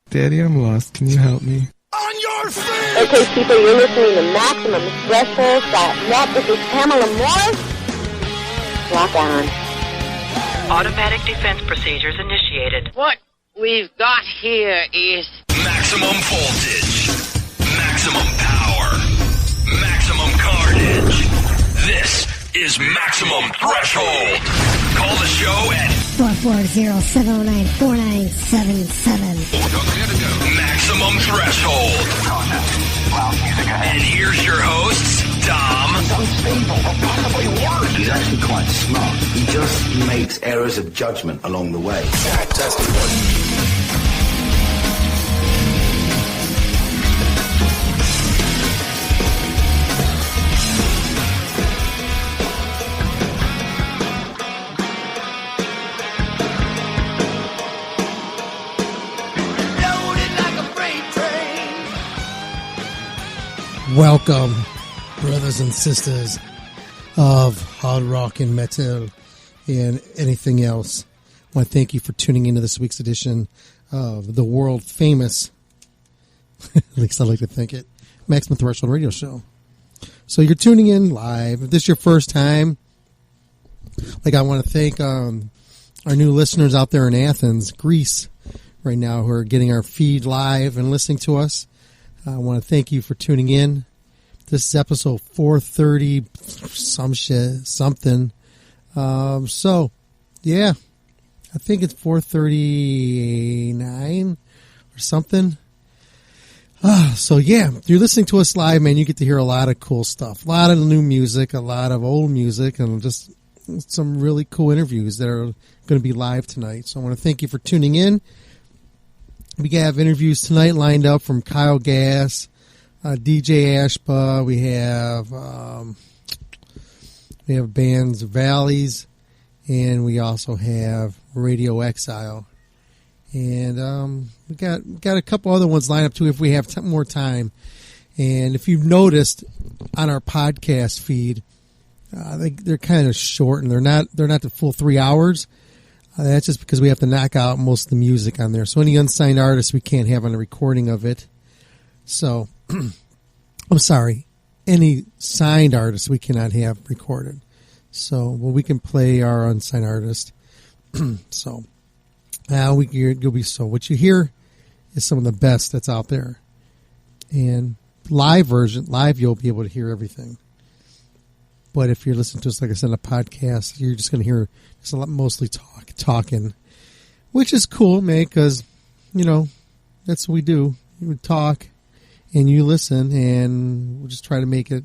Daddy, I'm lost. Can you help me? On your feet! Okay, people, you're listening to MaximumThreshold.net. This is Pamela Morris. Rock on. Automatic defense procedures initiated. What we've got here is maximum voltage, maximum power, maximum carnage. This is Maximum Threshold. Call the show at 440-709-4977. Maximum Threshold. And here's your hosts, Dom. He's unstable, but possibly worse. He's actually quite smart. He just makes errors of judgment along the way. Testing. Welcome, brothers and sisters of hard rock and metal and anything else. I want to thank you for tuning into this week's edition of the world famous, at least I like to think it, Maximum Threshold Radio Show. So you're tuning in live. If this is your first time, I want to thank our new listeners out there in Athens, Greece, right now, who are getting our feed live and listening to us. I want to thank you for tuning in. This is episode 430, something. So, yeah, I think it's 439 or something. So, yeah, if you're listening to us live, man, you get to hear a lot of cool stuff. A lot of new music, a lot of old music, and just some really cool interviews that are going to be live tonight. So I want to thank you for tuning in. We have interviews tonight lined up from Kyle Gass, DJ Ashba. We have bands Valleys, and we also have Radio Exile. And we got a couple other ones lined up too if we have more time. And if you've noticed on our podcast feed, they're kind of short, and they're not the full 3 hours. That's just because we have to knock out most of the music on there. So any unsigned artists we can't have on a recording of it. So, I'm sorry, any signed artists we cannot have recorded. So, well, we can play our unsigned artist. So, what you hear is some of the best that's out there. And live you'll be able to hear everything. But if you're listening to us, like I said, a podcast, you're just going to hear just a lot, mostly talking, which is cool, man, because, that's what we do. We talk, and you listen, and we'll just try to make it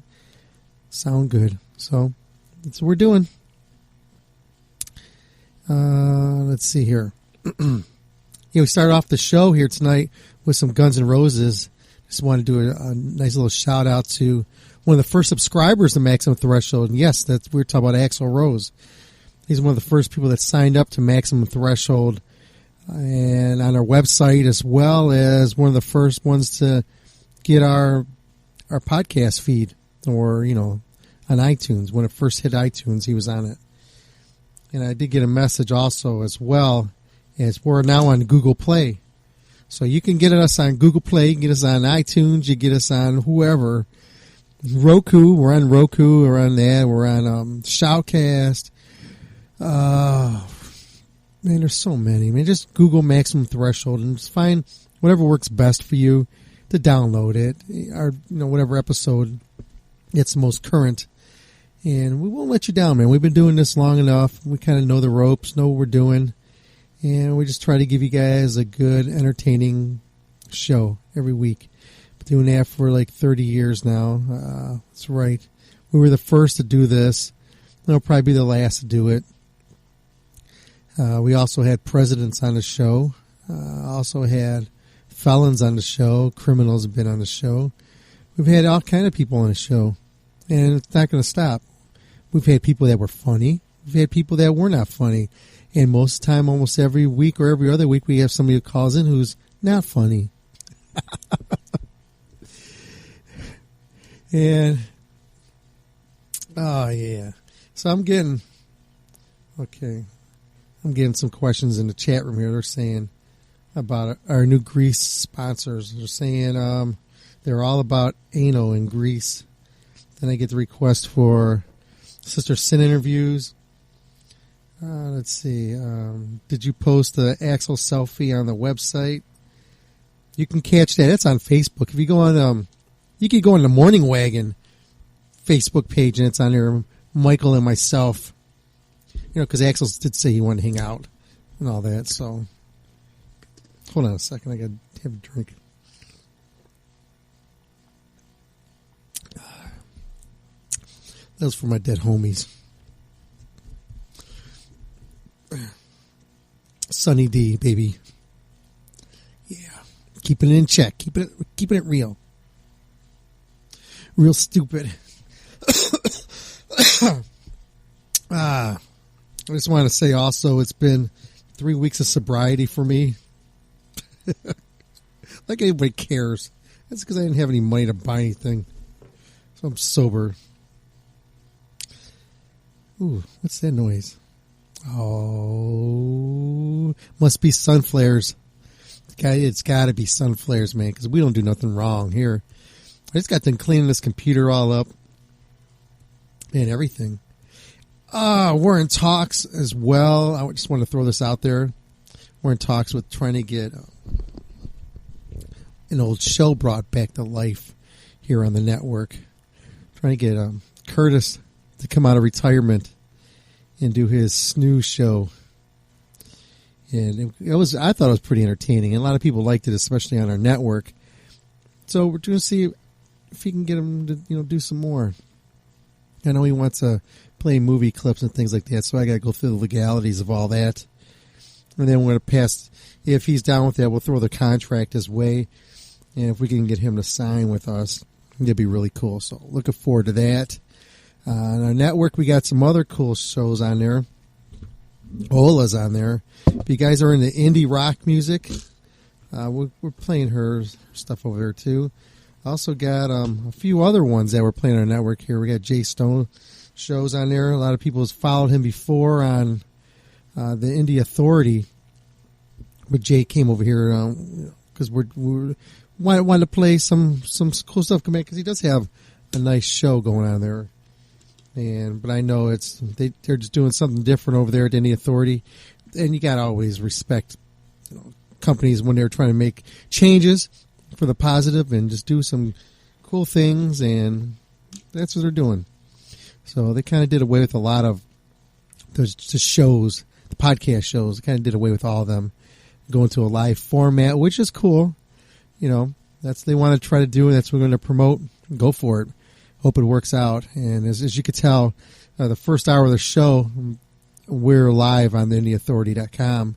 sound good. So that's what we're doing. Let's see here. We started off the show here tonight with some Guns N' Roses. Just want to do a nice little shout out to one of the first subscribers to Maximum Threshold. And yes, we're talking about Axl Rose. He's one of the first people that signed up to Maximum Threshold and on our website, as well as one of the first ones to get our podcast feed, or, on iTunes. When it first hit iTunes, he was on it. And I did get a message also, as well as we're now on Google Play. So you can get us on Google Play, you can get us on iTunes, you get us on whoever. Roku, we're on Roku, we're on that, we're on Shoutcast. Man, there's so many. I mean, just Google Maximum Threshold and just find whatever works best for you to download it, or whatever episode gets the most current. And we won't let you down, man. We've been doing this long enough. We kind of know the ropes, know what we're doing, and we just try to give you guys a good, entertaining show every week. Doing that for like 30 years now. That's right. We were the first to do this. We'll probably be the last to do it. We also had presidents on the show. Also had felons on the show. Criminals have been on the show. We've had all kind of people on the show. And it's not going to stop. We've had people that were funny. We've had people that were not funny. And most of the time, almost every week or every other week, we have somebody who calls in who's not funny. And, oh, yeah. So I'm getting some questions in the chat room here. They're saying, about our new Greece sponsors. They're saying they're all about anal in Greece. Then I get the request for Sister Sin interviews. Let's see. Did you post the Axel selfie on the website? You can catch that. It's on Facebook. If you go on, you can go on the Morning Wagon Facebook page, and it's on there. Michael and myself. Because Axel did say he wanted to hang out and all that. So, hold on a second. I got to have a drink. That was for my dead homies. Sunny D, baby. Yeah. Keeping it in check. Keeping it real. Real stupid. I just want to say also it's been 3 weeks of sobriety for me. Like anybody cares. That's because I didn't have any money to buy anything. So I'm sober. Ooh, what's that noise? Oh, must be sun flares. It's got to be sun flares, man, because we don't do nothing wrong here. I just got them cleaning this computer all up and everything. We're in talks as well. I just want to throw this out there. We're in talks with trying to get an old show brought back to life here on the network. Trying to get Curtis to come out of retirement and do his snooze show. And I thought it was pretty entertaining. And a lot of people liked it, especially on our network. So we're going to see if he can get him to, do some more. I know he wants to play movie clips and things like that, so I got to go through the legalities of all that. And then we're going to pass, if he's down with that, we'll throw the contract his way. And if we can get him to sign with us, it'd be really cool. So looking forward to that. On our network, we got some other cool shows on there. Ola's on there. If you guys are into indie rock music, we're playing her stuff over there too. Also got a few other ones that we're playing on our network here. We got Jay Stone shows on there. A lot of people have followed him before on the Indie Authority, but Jay came over here because we wanted to play some cool stuff because he does have a nice show going on there. But I know they're just doing something different over there at Indie Authority, and you gotta always respect companies when they're trying to make changes for the positive and just do some cool things, and that's what they're doing. So they kind of did away with a lot of those shows, the podcast shows. They kind of did away with all of them, going to a live format, which is cool. That's what they want to try to do, and that's what we're going to promote. Go for it. Hope it works out. And as you could tell, the first hour of the show, we're live on the IndieAuthority.com.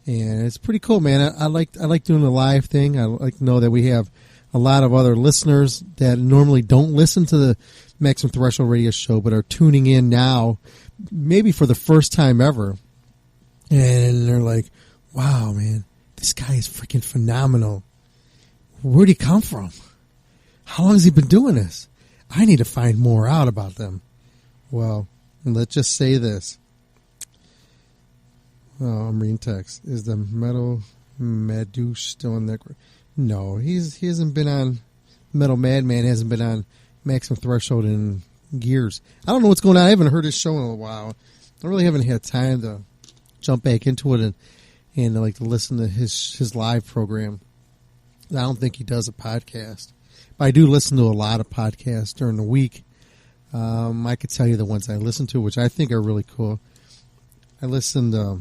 And it's pretty cool, man. I like doing the live thing. I like to know that we have a lot of other listeners that normally don't listen to the Maximum Threshold radio show, but are tuning in now, maybe for the first time ever. And they're like, wow, man, this guy is freaking phenomenal. Where'd he come from? How long has he been doing this? I need to find more out about them. Well, let's just say this. Oh, I'm reading text. Is the Metal Madouche still in there? No, he hasn't been on. Metal Madman hasn't been on Maximum Threshold in years. I don't know what's going on. I haven't heard his show in a while. I really haven't had time to jump back into it and like to listen to his live program. I don't think he does a podcast. But I do listen to a lot of podcasts during the week. I could tell you the ones I listen to, which I think are really cool. I listened to...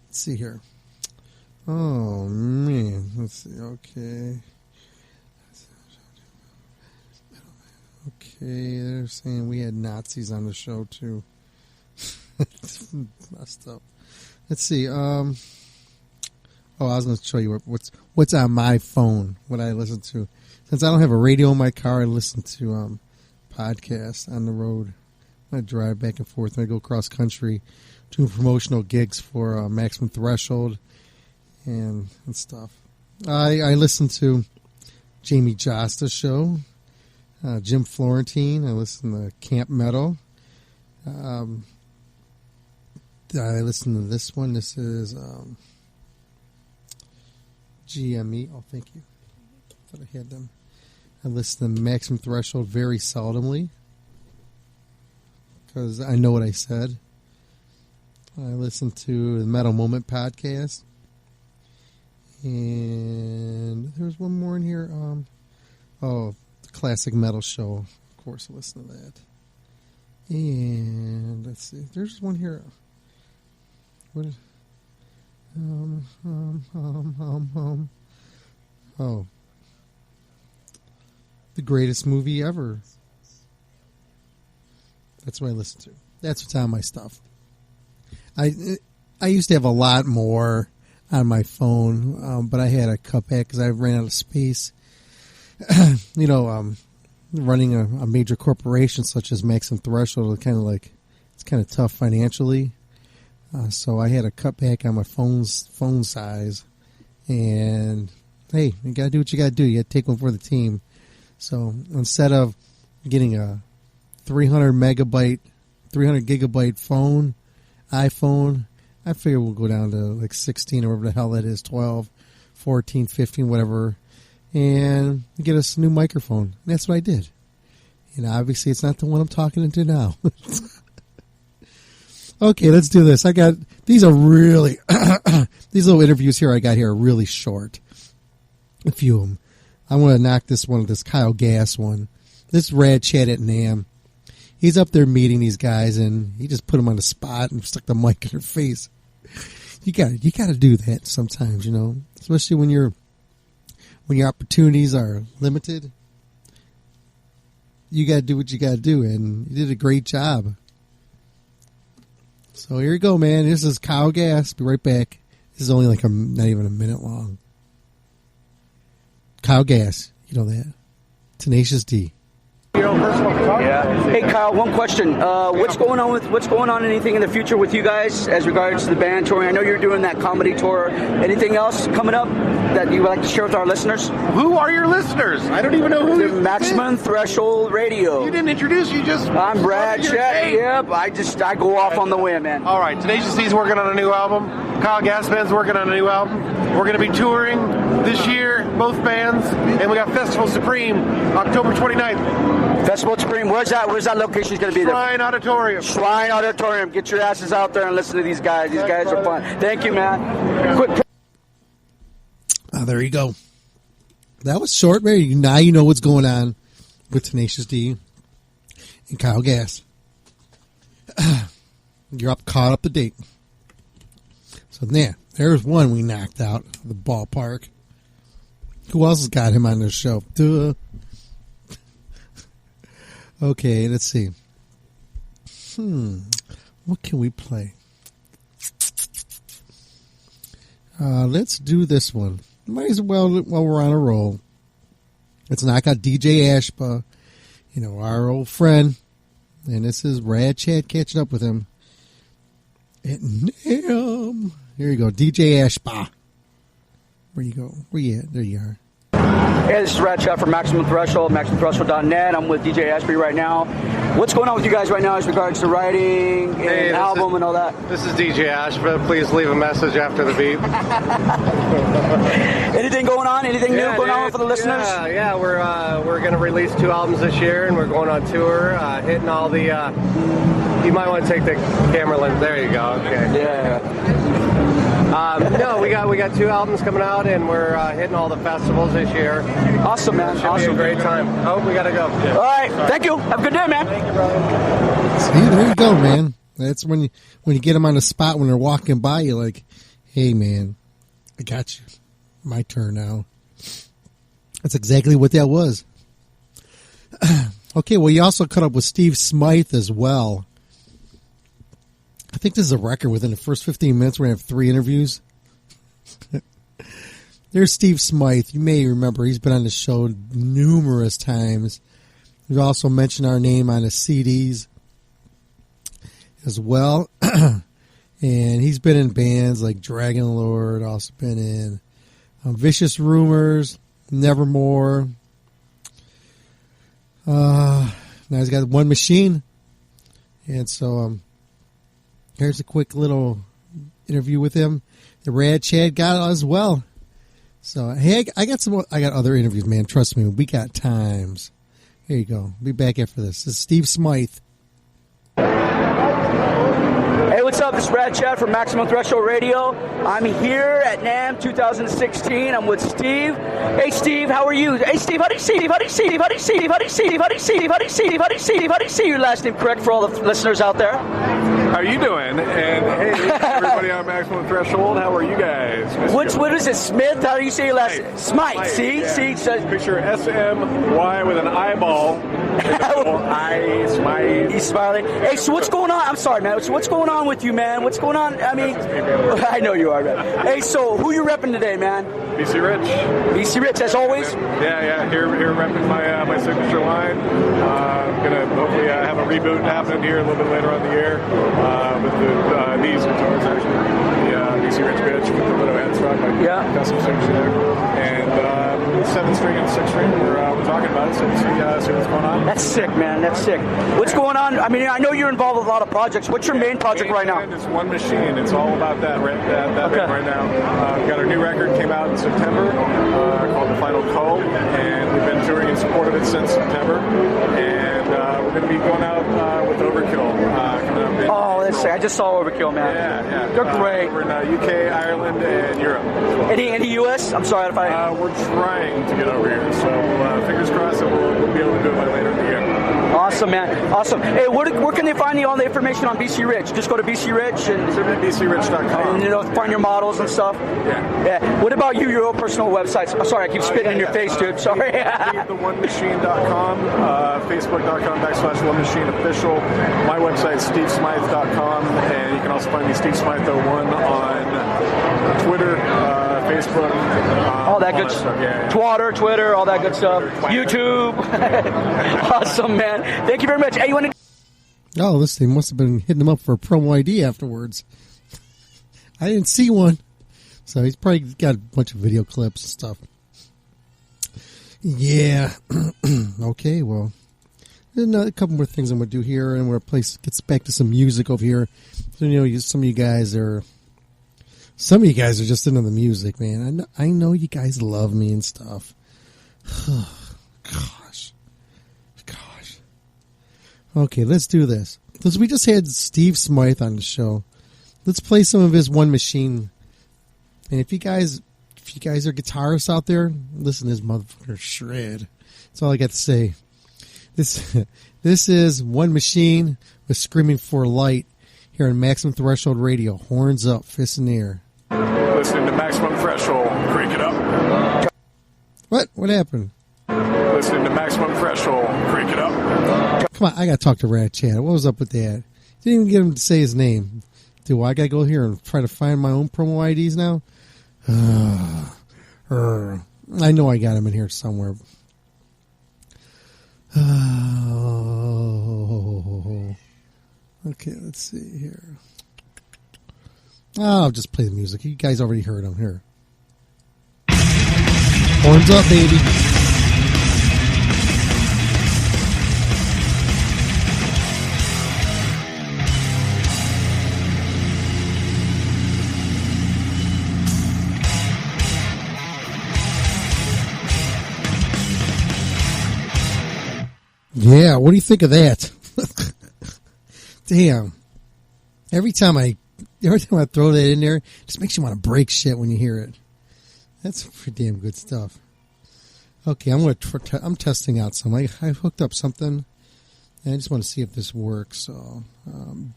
Let's see here. Oh, man. Let's see. Okay. Okay, they're saying we had Nazis on the show, too. It's messed up. Let's see. I was going to show you what's on my phone, what I listen to. Since I don't have a radio in my car, I listen to podcasts on the road. I drive back and forth. I go cross country, doing promotional gigs for Maximum Threshold and stuff. I listen to Jamie Josta's show, Jim Florentine. I listen to Camp Metal. I listen to this one. This is GME. Oh, thank you. Thought I had them. I listen to Maximum Threshold very seldomly because I know what I said. I listen to the Metal Moment podcast. And there's one more in here. The Classic Metal Show. Of course, I listen to that. And let's see. There's one here. What is... Oh. The Greatest Movie Ever. That's what I listen to. That's what's on my stuff. I used to have a lot more on my phone, but I had to cut back because I ran out of space. Running a major corporation such as Maximum Threshold, it's kind of tough financially. So I had to cut back on my phone size. And hey, you gotta do what you gotta do. You gotta take one for the team. So instead of getting a 300 gigabyte iPhone, I figure we'll go down to like 16 or whatever the hell that is, 12, 14, 15, whatever, and get us a new microphone. And that's what I did. And obviously it's not the one I'm talking into now. Okay, let's do this. These are really, these little interviews here I got here are really short. A few of them. I want to knock this Kyle Gass one. This Radchad at NAMM. He's up there meeting these guys, and he just put them on the spot and stuck the mic in their face. You got to do that sometimes, especially when your opportunities are limited. You got to do what you got to do, and you did a great job. So here you go, man. This is Kyle Gass. Be right back. This is only like not even a minute long. Kyle Gass, you know that. Tenacious D. Yeah. Hey, Kyle, one question. What's going on? Anything in the future with you guys as regards to the band touring? I know you're doing that comedy tour. Anything else coming up that you would like to share with our listeners? Who are your listeners? I don't even know who. The Maximum Threshold Radio. You didn't introduce. You just. I'm Radchad. Yep. I go off on the whim, man. All right. Tenacious D's working on a new album. Kyle Gass Band's working on a new album. We're going to be touring this year, both bands, and we got Festival Supreme, October 29th. Festival Supreme. Where's that location going to be? Shrine Auditorium. Shrine Auditorium. Get your asses out there and listen to these guys. These guys are fun. Thank you, man. Quick. There you go. That was short, man. Now you know what's going on with Tenacious D and Kyle Gass. You're caught up to date. So there's one we knocked out of the ballpark. Who else has got him on their show? Duh. Okay, let's see. What can we play? Let's do this one. Might as well while we're on a roll. Let's knock out DJ Ashba, our old friend. And this is Radchad catching up with him at NAMM. Here you go, DJ Ashba. Where you go? Where you at? There you are. Hey, this is Radchad from Maximum Threshold, MaximumThreshold.net. I'm with DJ Ashba right now. What's going on with you guys right now as regards to writing and album and all that? This is DJ Ashba. Please leave a message after the beep. Anything going on? Anything new going on for the listeners? Yeah. We're going to release 2 albums this year, and we're going on tour, hitting all the... you might want to take the camera lens. There you go. Okay. Yeah. No, we got 2 albums coming out, and we're hitting all the festivals this year. Awesome, man. Should be a great time. Oh, we got to go. Yeah. All right. Thank you. Have a good day, man. Thank you, brother. See, there you go, man. That's when you get them on the spot when they're walking by, you're like, hey, man, I got you. My turn now. That's exactly what that was. Okay, well, you also caught up with Steve Smyth as well. I think this is a record. Within the first 15 minutes, we're going to have 3 interviews. There's Steve Smyth. You may remember he's been on the show numerous times. We've also mentioned our name on his CDs as well. And he's been in bands like Dragon Lord, also been in Vicious Rumors, Nevermore. Now he's got One Machine. And so here's a quick little interview with him. The Radchad got as well. So, hey, I got other interviews, man. Trust me, we got times. Here you go. Be back after this. This is Steve Smyth. Hey, what's up? This is Radchad from Maximum Threshold Radio. I'm here at NAMM 2016. I'm with Steve. Hey, Steve, how are you? Hey, Steve, how do you see your last name correct for all the listeners out there? How are you doing? And hey, everybody on Maximum Threshold, how are you guys? What is it, Smyth? How do you say your last name? Smyth. See? Yeah. See? Picture S-M-Y with an eyeball. Smyth. He's smiling. Hey, so what's going on? I'm sorry, man. So what's going on with you, man? What's going on? I mean, I know you are, man. Hey, so who you repping today, man? BC Rich. BC Rich, as always? Yeah. Here repping my signature line. Gonna hopefully have a reboot happening here a little bit later on the year with these guitars, actually. The BC Rich bitch with the little headstock. Custom signature there. And 7-string and 6-string. We're talking about it, so we'll see what's going on. That's sick, man. That's sick. What's going on? I mean, I know you're involved with a lot of projects. What's your main project right now? It's One Machine. It's all about that right now. We got our new record, came out in September, called The Final Call, and we've been touring in support of it since September. And we're going to be going out with Overkill coming up. That's sick. I just saw Overkill, man. Yeah. They're great. We're in UK, Ireland, and Europe. Any US? I'm sorry if I... we're trying to get over here, so fingers crossed that we'll be able to do it by later in the year. Awesome, man. Awesome. Hey, where can they find all the information on BC Rich? Just go to BC Rich and BCRich.com. And find your models and stuff. Yeah. What about you? Your own personal websites? I'm sorry, I keep spitting in your face, dude. Sorry. TheOneMachine.com, Facebook.com/OneMachineOfficial. My website is SteveSmyth.com, and you can also find me Steve Smyth01 on Twitter, Facebook, all that good stuff. Twitter, all that good stuff. YouTube. Awesome, man. Thank you very much. Hey, you want to? Oh, this thing must have been hitting him up for a promo ID afterwards. I didn't see one, so he's probably got a bunch of video clips and stuff. Yeah. Okay. Well, there's a couple more things I'm gonna do here, and we're gets back to some music over here. So some of you guys are just into the music, man. I know you guys love me and stuff. Gosh. Okay, let's do this. Because we just had Steve Smyth on the show. Let's play some of his One Machine. And if you guys are guitarists out there, listen to this motherfucker shred. That's all I got to say. This is One Machine with Screaming for Light here on Maximum Threshold Radio. Horns up, fists in the air. Listening to Maximum Threshold. Crank it up. What? What happened? Listening to Maximum Threshold. Crank it up. Come on, I got to talk to Radchad. What was up with that? Didn't even get him to say his name. Do I got to go here and try to find my own promo IDs now? I know I got him in here somewhere. Okay, let's see here. I'll just play the music. You guys already heard him. Here. Horns up, baby. Yeah, what do you think of that? Damn. Every time I throw that in there, it just makes you want to break shit when you hear it. That's pretty damn good stuff. Okay, I'm testing out some. I hooked up something, and I just want to see if this works. So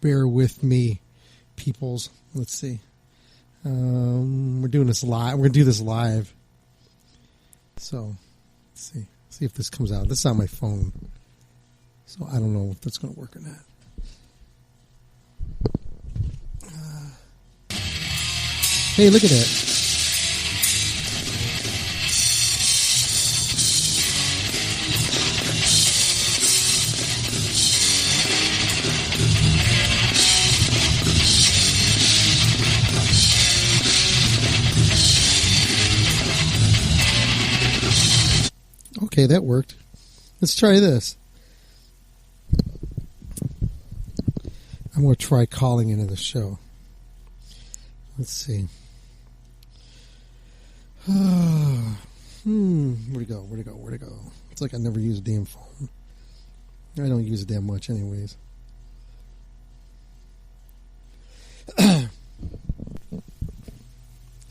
bear with me, peoples. Let's see. We're doing this live. We're gonna do this live. So let's see if this comes out. This is on my phone, so I don't know if that's gonna work or not. Hey, look at that. Okay, that worked. Let's try this. I'm going to try calling into the show. Let's see. Where'd it go? It's like I never use a damn phone. I don't use it that much anyways. Let's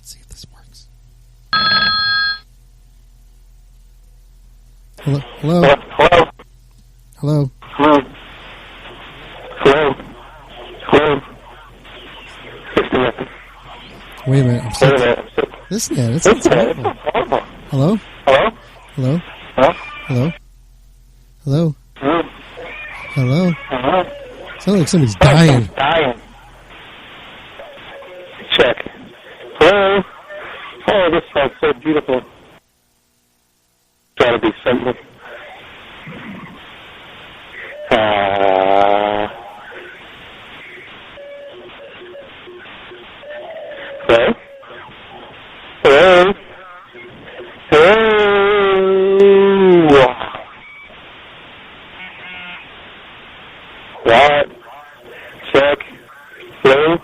see if this works. Hello? Hello? Hello? Hello? Hello? Hello? Wait a minute. I'm sorry. Listen to that. It sounds horrible. Hello? Hello? Hello? Hello? Hello? Hello? Hello? Hello? Sounds like somebody's dying. Check. Hello? Oh, this sounds so beautiful. Gotta be something. Hello? Hello? Hello? What? Check. Hello?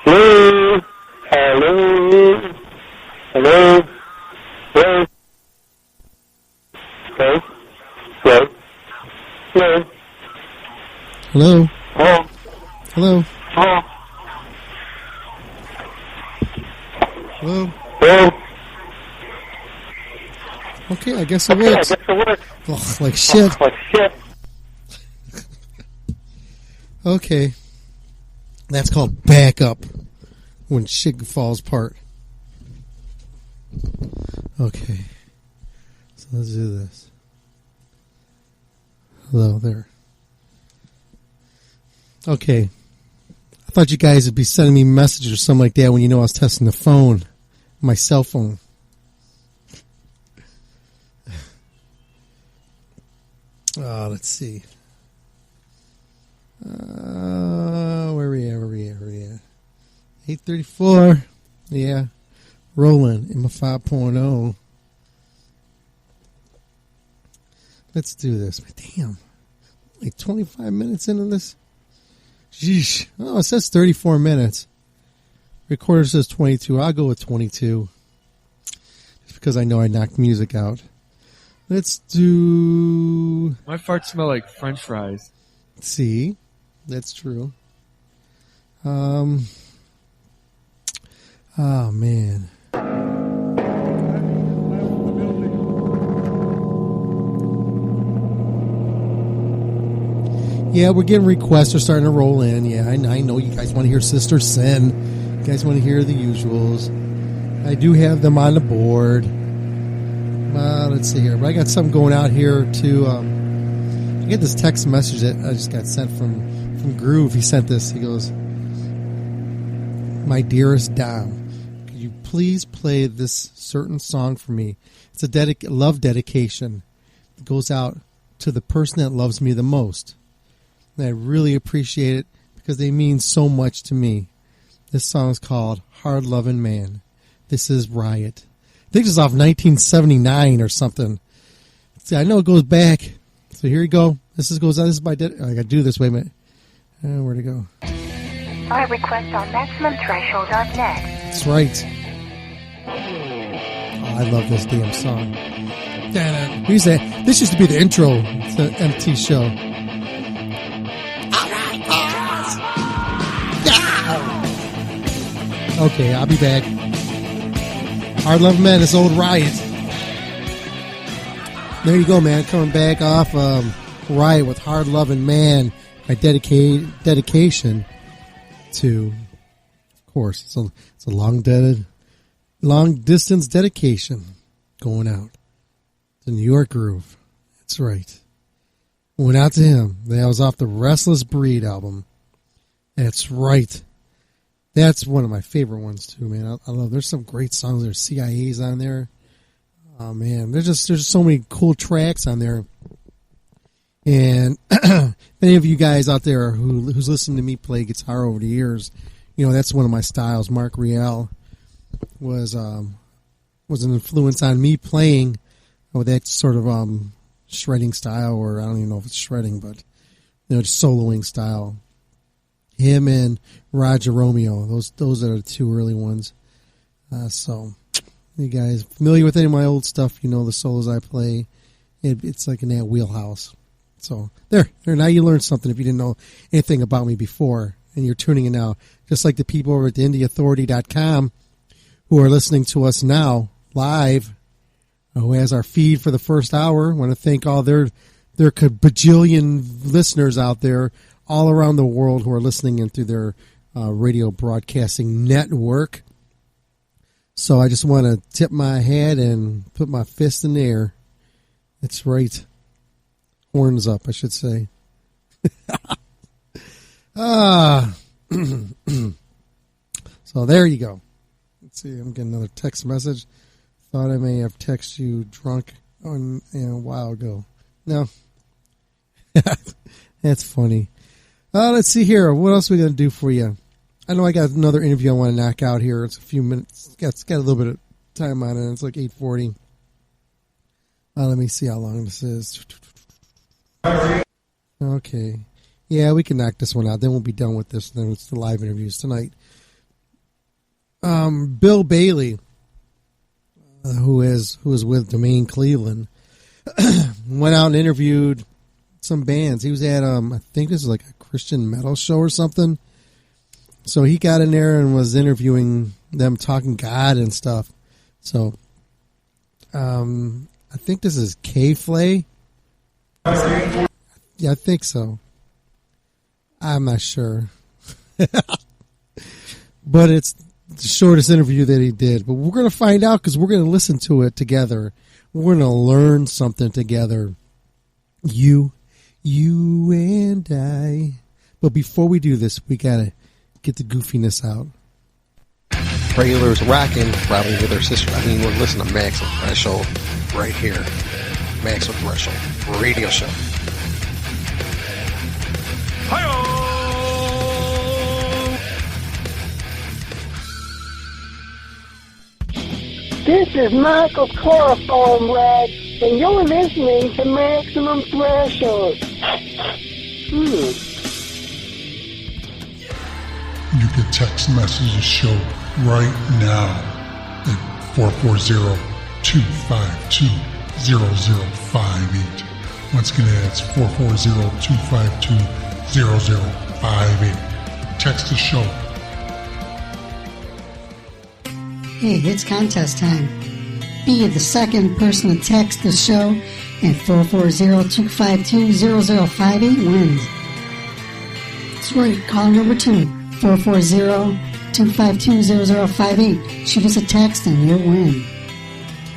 Hello? Hello? Hello? Hello? Hello? Hello? Hello? Hello? Hello? Hello? Hello? Hello? Hello? Okay, I guess it works. Ugh, like shit. Okay. That's called backup. When shit falls apart. Okay. So let's do this. Hello there. Okay. I thought you guys would be sending me messages or something like that when you know I was testing the phone. My cell phone. Let's see. Where we at? 8:34. Yeah. Rolling in my 5.0. Let's do this. Damn. Like 25 minutes into this? Sheesh. Oh, it says 34 minutes. Recorder says 22. I'll go with 22. Just because I know I knocked music out. Let's do... My farts smell like French fries. See? That's true. Oh, man. Yeah, we're getting requests. They're starting to roll in. Yeah, I know you guys want to hear Sister Sin. You guys want to hear the usuals. I do have them on the board. Let's see here. But I got something going out here to... I get this text message that I just got sent from Groove. He sent this. He goes, "My dearest Dom, could you please play this certain song for me? It's a love dedication. It goes out to the person that loves me the most. And I really appreciate it because they mean so much to me. This song is called Hard Lovin' Man. This is Riot." I think it's off 1979 or something. See, I know it goes back. So here you go. This goes on. This is my... I got to do this. Wait a minute. Where'd it go? Our request on MaximumThreshold.net. That's right. Oh, I love this damn song. This used to be the intro to the MT show. Okay, I'll be back. Hard Love Man, this old Riot. There you go, man. Coming back off Riot with Hard Lovin' Man. My dedication to, of course, it's a long distance dedication going out to New York Groove. That's right. Went out to him. That was off the Restless Breed album. That's right. That's one of my favorite ones too, man. I love. There's some great songs. There's CIA's on there. Oh man, there's so many cool tracks on there. And if any of you guys out there who's listened to me play guitar over the years, you know that's one of my styles. Mark Riel was an influence on me playing with that sort of shredding style, or I don't even know if it's shredding, but just soloing style. Him and Roger Romeo, those are the two early ones. So You guys familiar with any of my old stuff? You know the solos I play. It's like in that wheelhouse. So there. Now you learned something if you didn't know anything about me before, and you're tuning in now. Just like the people over at IndieAuthority.com who are listening to us now live, who has our feed for the first hour. I want to thank all their bajillion listeners out there all around the world who are listening in through their radio broadcasting network. So I just want to tip my hat and put my fist in the air. That's right. Horns up, I should say. So there you go. Let's see, I'm getting another text message. Thought I may have texted you drunk a while ago. No. That's funny. Let's see here. What else are we going to do for you? I know I got another interview I want to knock out here. It's a few minutes. It's got a little bit of time on it. It's like 8:40. Let me see how long this is. Okay. Yeah, we can knock this one out. Then we'll be done with this. Then it's the live interviews tonight. Bill Bailey, who is with Domain Cleveland, went out and interviewed some bands. He was at I think this is like a Christian metal show or something. So he got in there and was interviewing them, talking God and stuff. So I think this is K-Flay. Yeah, I think so. I'm not sure. But it's the shortest interview that he did. But we're going to find out because we're going to listen to it together. We're going to learn something together. You and I. But before we do this, we got to get the goofiness out. Trailers rocking, probably with her sister. I mean, we're listening to Maximum Threshold right here. Maximum Threshold radio show. This is Michael Chloroform Rag, and you're listening to Maximum Threshold. You can text message the show right now at 440-252-0058. Once again, that's 440-252-0058. Text the show. Hey, it's contest time. Be the second person to text the show at 440-252-0058 wins. That's right, call number 2, 440-252-0058. Shoot us a text and you'll win.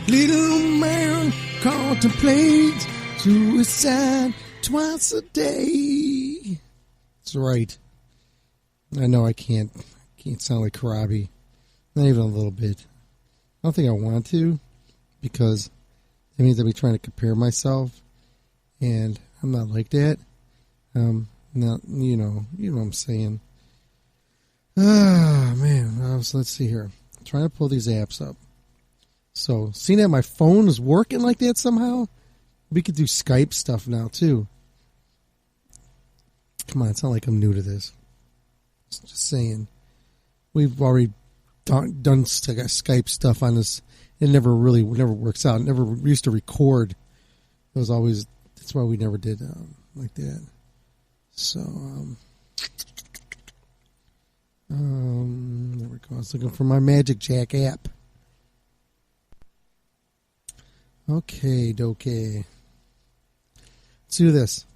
Little man contemplates suicide twice a day. That's right. I know I can't sound like Karabi. Not even a little bit. I don't think I want to, because it means I'll be trying to compare myself, and I'm not like that. Not, you know what I'm saying. Man. So let's see here. I'm trying to pull these apps up. So, seeing that my phone is working like that somehow, we could do Skype stuff now, too. Come on, it's not like I'm new to this. Just saying. We've already done Skype stuff on this. It never works out. It never used to record. It was always, that's why we never did like that. So, there we go. I was looking for my Magic Jack app. Okay, dokey. Let's do this.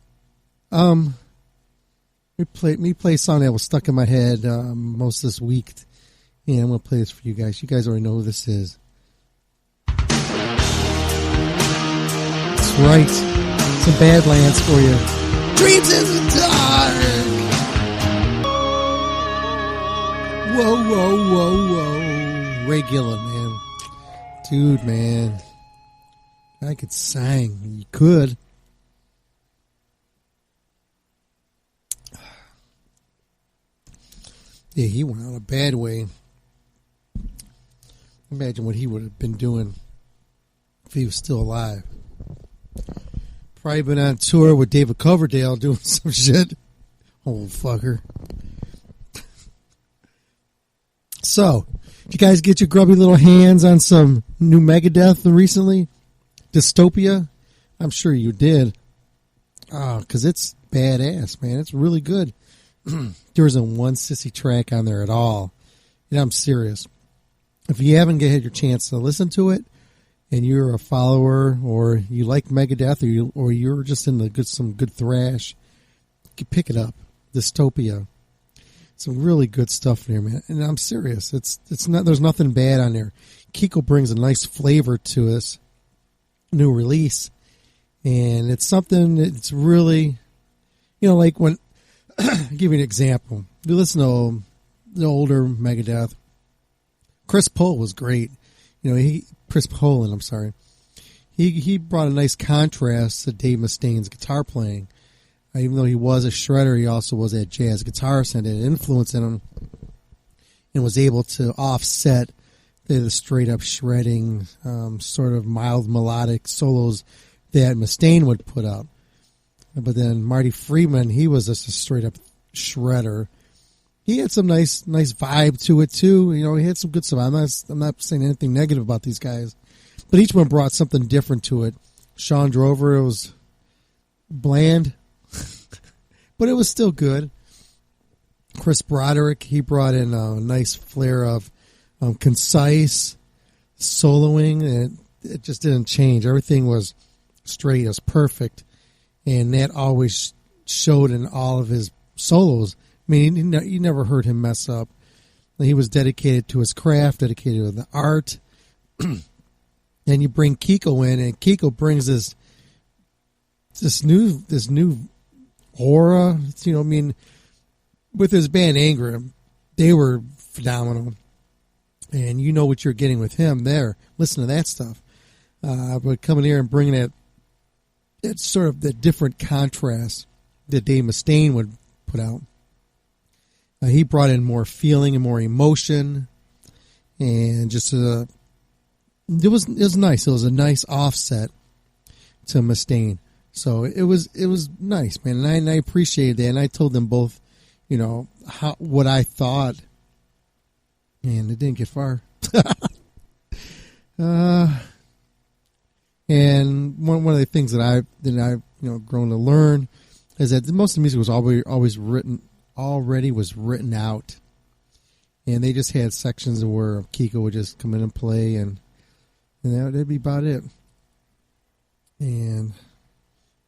Me play a song that was stuck in my head most this week. Yeah, I'm going to play this for you guys. You guys already know who this is. That's right. Some Badlands for you. Dreams in the dark. Whoa. Ray Gillen, man. Dude, man. I could sing. You could. Yeah, he went out a bad way. Imagine what he would have been doing if he was still alive. Probably been on tour with David Coverdale doing some shit. Old fucker. So, Did you guys get your grubby little hands on some new Megadeth recently? Dystopia? I'm sure you did. Because it's badass, man. It's really good. There isn't one sissy track on there at all. And I'm serious. If you haven't had your chance to listen to it, and you're a follower, or you like Megadeth, or you're just in some good thrash, you can pick it up. Dystopia. Some really good stuff in there, man. And I'm serious. It's not. There's nothing bad on there. Kiko brings a nice flavor to this new release, and it's something that's really, like when. I'll give you an example. You listen to the older Megadeth. Chris Poland was great. Chris Poland, I'm sorry. He brought a nice contrast to Dave Mustaine's guitar playing. Even though he was a shredder, he also was a jazz guitarist and had influence in him, and was able to offset the straight up shredding, sort of mild melodic solos that Mustaine would put out. But then Marty Friedman, he was just a straight up shredder. He had some nice vibe to it too. He had some good stuff. I'm not saying anything negative about these guys, but each one brought something different to it. Sean Drover, it was bland, but it was still good. Chris Broderick, he brought in a nice flair of concise soloing, and it just didn't change. Everything was straight, it was perfect, and that always showed in all of his solos. I mean, you never heard him mess up. He was dedicated to his craft, dedicated to the art. And you bring Kiko in, and Kiko brings this new aura. With his band Anger, they were phenomenal, and you know what you're getting with him there. Listen to that stuff. But coming here and bringing that sort of the different contrast that Dave Mustaine would put out. He brought in more feeling and more emotion, and just it was nice. It was a nice offset to Mustaine, so it was nice, man. And I appreciated that. And I told them both, what I thought, and it didn't get far. And one of the things that I've grown to learn is that most of the music was already was written out, and they just had sections where Kiko would just come in and play, and that'd be about it. And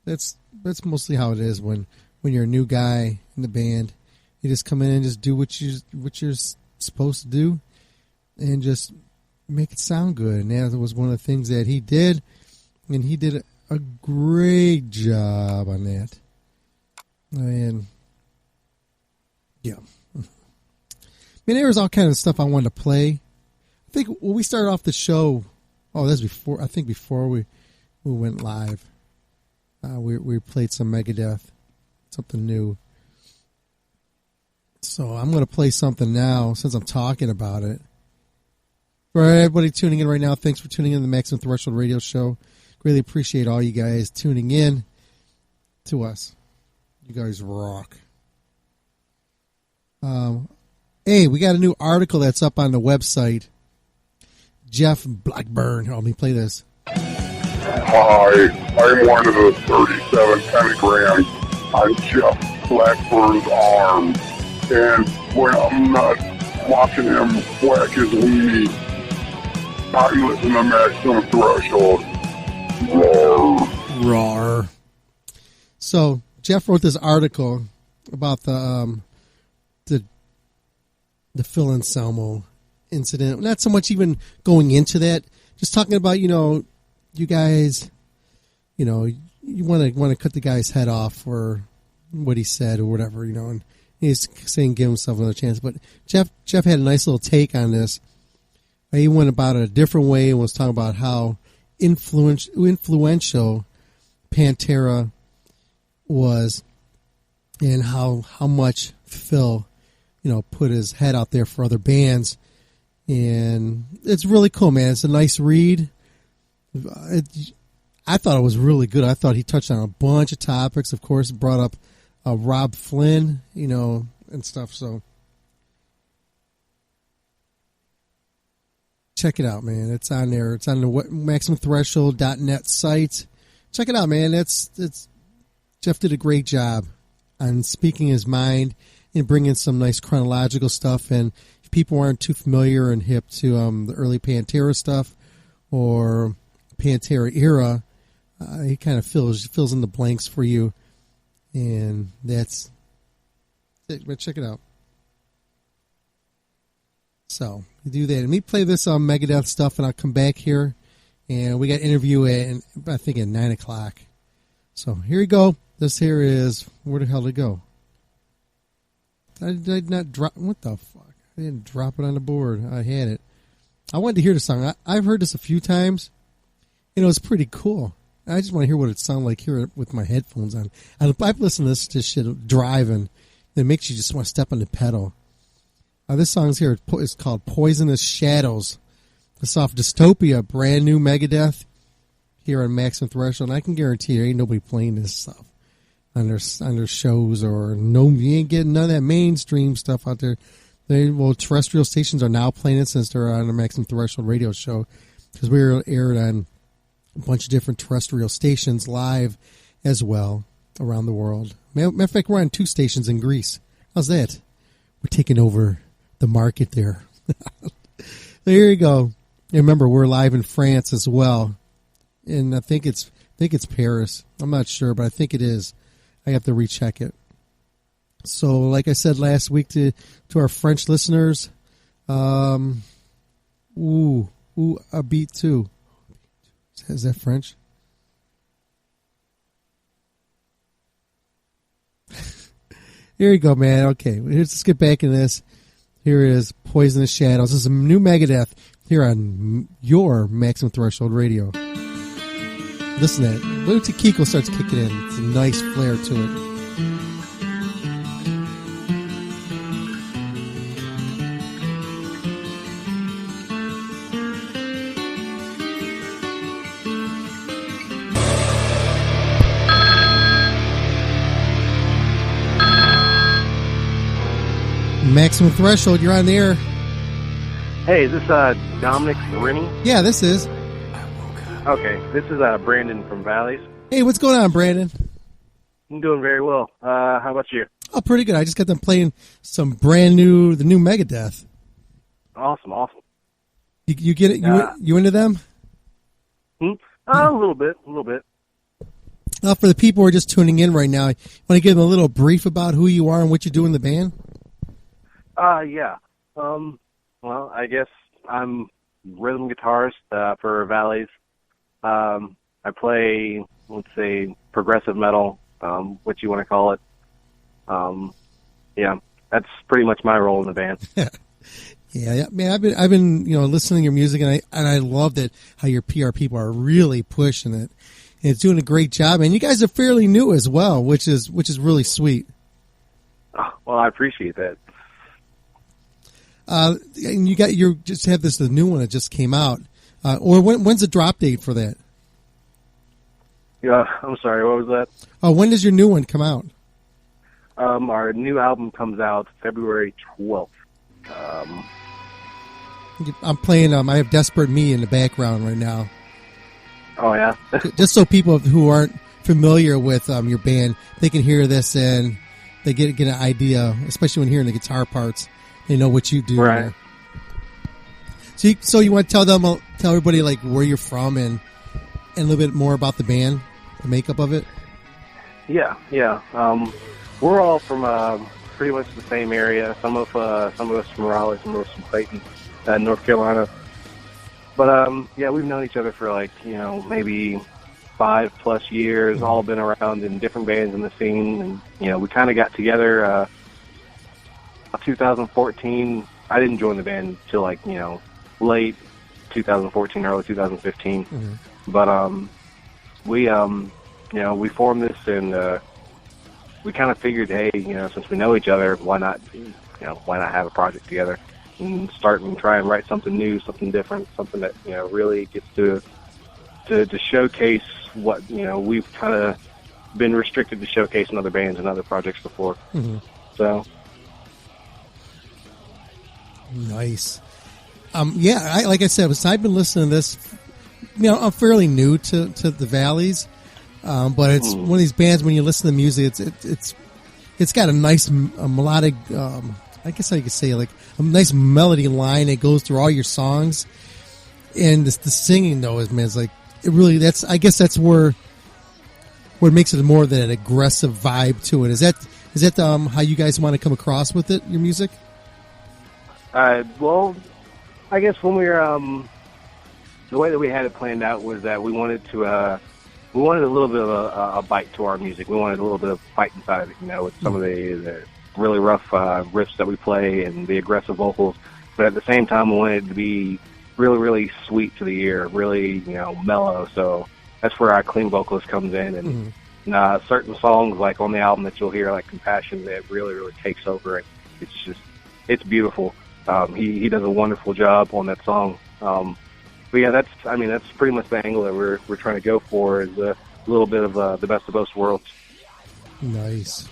that's mostly how it is when you're a new guy in the band. You just come in and just do what you're supposed to do, and just make it sound good. And that was one of the things that he did, and he did a great job on that. And yeah, I mean, there was all kind of stuff I wanted to play. I think when we started off the show, that's before. I think before we went live, we played some Megadeth, something new. So I'm going to play something now since I'm talking about it. For everybody tuning in right now, thanks for tuning in to the Maximum Threshold Radio Show. Really appreciate all you guys tuning in to us. You guys rock. Hey, we got a new article that's up on the website. Jeff Blackburn. Let me play this. Hi, I'm one of the 37 pentagrams on Jeff Blackburn's arm. And when I'm not watching him whack his weenie, I listen to Maximum Threshold. Roar. Roar. So, Jeff wrote this article about the Phil Anselmo incident. Not so much even going into that, just talking about, you guys, you want to cut the guy's head off for what he said or whatever, and he's saying give himself another chance. But Jeff had a nice little take on this. He went about it a different way and was talking about how influential Pantera was, and how much Phil, put his head out there for other bands. And it's really cool, man. It's a nice read. I thought it was really good. I thought he touched on a bunch of topics. Of course, brought up Rob Flynn, and stuff. So Check it out, man. It's on there. It's on the MaximumThreshold.net site. Check it out, man. It's Jeff did a great job on speaking his mind and bringing some nice chronological stuff. And if people aren't too familiar and hip to the early Pantera stuff or Pantera era, he kind of fills in the blanks for you. And that's it. But check it out. So you do that. And we play this Megadeth stuff, and I'll come back here. And we got an interview I think at 9 o'clock. So here you go. This here is, where the hell did it go? I did not drop, what the fuck? I didn't drop it on the board. I had it. I wanted to hear the song. I've heard this a few times. You know, it's pretty cool. I just want to hear what it sounds like here with my headphones on. I've listened to this shit driving. It makes you just want to step on the pedal. This song's here is called Poisonous Shadows. It's off Dystopia, brand new Megadeth here on Maximum Threshold. And I can guarantee you ain't nobody playing this stuff on their shows, or you ain't getting none of that mainstream stuff out there. Terrestrial stations are now playing it since they're on the Maximum Threshold radio show, because we were aired on a bunch of different terrestrial stations live as well around the world. Matter of fact, we're on 2 stations in Greece. How's that? We're taking over the market there. There you go. And remember, we're live in France as well, and I think it's Paris. I'm not sure, but I think it is. I have to recheck it. So, like I said last week to our French listeners, a beat too. Is that French? Here you go, man. Okay, let's get back in this. Here is Poisonous Shadows. This is a new Megadeth here on your Maximum Threshold Radio. Listen to that. Wait until Kiko starts kicking in. It's a nice flair to it. Maximum Threshold, you're on the air. Hey, is this Dominic Rennie? Yeah, this is. Okay, this is Brandon from Valleys. Hey, what's going on, Brandon? I'm doing very well. How about you? Oh, pretty good. I just got them playing some the new Megadeth. Awesome. You get it? You into them? A little bit. For the people who are just tuning in right now, you want to give them a little brief about who you are and what you do in the band? Yeah. Well, I guess I'm rhythm guitarist for Valleys. I play, let's say, progressive metal, what you want to call it. Yeah, that's pretty much my role in the band. Yeah, man, I've been listening to your music, and I love that how your PR people are really pushing it. And it's doing a great job, and you guys are fairly new as well, which is really sweet. Oh, well, I appreciate that. And you just have the new one that just came out. Or when's the drop date for that? Yeah, I'm sorry, what was that? Oh, when does your new one come out? Our new album comes out February 12th. I'm playing, I have Desperate Me in the background right now. Oh, yeah? Just so people who aren't familiar with your band, they can hear this and they get an idea, especially when hearing the guitar parts. They know what you do. Right. There. So you want to tell everybody like where you're from and a little bit more about the band, the makeup of it? Yeah. We're all from pretty much the same area. Some of us from Raleigh, some of us from Clayton, North Carolina. But yeah, we've known each other for maybe 5+ years. All been around in different bands in the scene, and we kind of got together. 2014. I didn't join the band until late 2014, early 2015. Mm-hmm. But we formed this, and we kind of figured, hey, since we know each other, why not have a project together and start and try and write something new, something different, something that really gets to showcase what we've kind of been restricted to showcase in other bands and other projects before. Mm-hmm. So. Nice. Yeah, like I said, I've been listening to this. I'm fairly new to the Valleys, but it's one of these bands. When you listen to the music, it's got a nice melodic. I guess I could say like a nice melody line that goes through all your songs, and the singing though is like it really. I guess that's where it makes it more than an aggressive vibe to it. Is that how you guys want to come across with it? Your music? Well, I guess when we were the way that we had it planned out was that we wanted a little bit of a bite to our music. We wanted a little bit of fight inside of it, with some of the really rough riffs that we play and the aggressive vocals. But at the same time, we wanted it to be really, really sweet to the ear, really, mellow. So that's where our clean vocalist comes in. And certain songs, like on the album that you'll hear, like Compassion, that really, really takes over. It's beautiful. He does a wonderful job on that song. But yeah, that's pretty much the angle that we're trying to go for, is a little bit of the best of both worlds. Nice.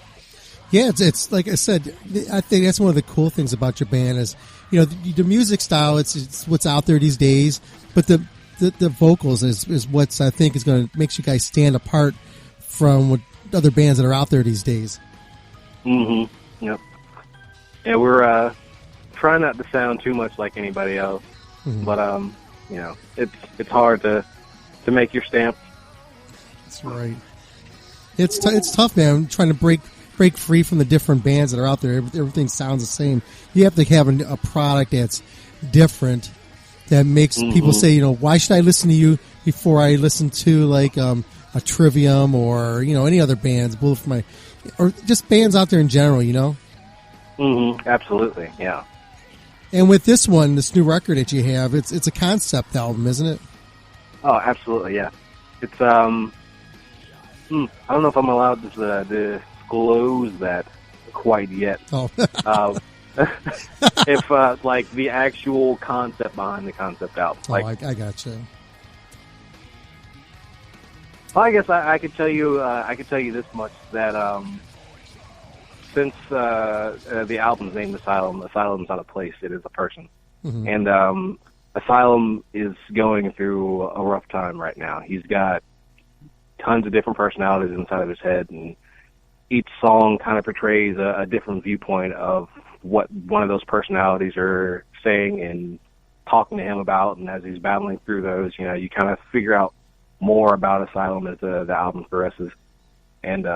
Yeah, it's like I said, I think that's one of the cool things about your band is, the music style, it's what's out there these days, but the vocals is what's, I think, is going to makes you guys stand apart from what other bands that are out there these days. Mm-hmm. Yep. Yeah, we're trying not to sound too much like anybody else, but it's hard to make your stamp. That's right. It's tough, man. Trying to break free from the different bands that are out there. Everything sounds the same. You have to have a product that's different, that makes people say, why should I listen to you before I listen to like a Trivium or any other bands, or just bands out there in general, Absolutely, yeah. And with this new record that you have, it's a concept album, isn't it? Oh, absolutely, yeah. It's I don't know if I'm allowed to disclose that quite yet. Oh. If like the actual concept behind the concept album. I got you. Well, I guess I could tell you. I could tell you this much, that since the album's named Asylum's not a place; it is a person. And Asylum is going through a rough time right now. He's got tons of different personalities inside of his head, and each song kind of portrays a different viewpoint of what one of those personalities are saying and talking to him about. And as he's battling through those, you kind of figure out more about Asylum as the album progresses. And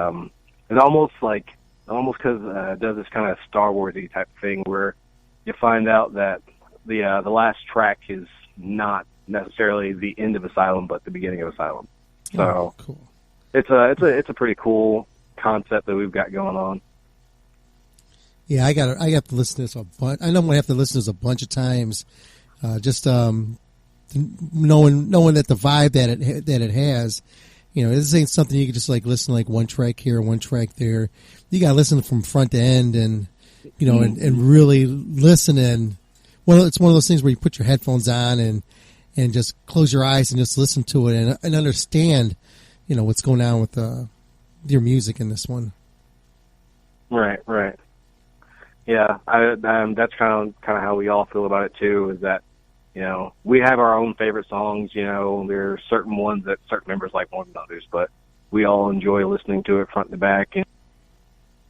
it's almost because it does this kind of Star Wars-y type thing where you find out that the last track is not necessarily the end of Asylum, but the beginning of Asylum. So cool. It's a pretty cool concept that we've got going on. Yeah, I have to listen to this a bunch. I know I'm gonna have to listen to this a bunch of times, just knowing that the vibe that it has. This ain't something you can just like listen like one track here, one track there. You gotta listen from front to end, and and really listen. And it's one of those things where you put your headphones on and just close your eyes and just listen to it and understand, what's going on with your music in this one. Right. Yeah, that's kind of how we all feel about it too. Is that we have our own favorite songs. There are certain ones that certain members like more than others, but we all enjoy listening to it front to back, and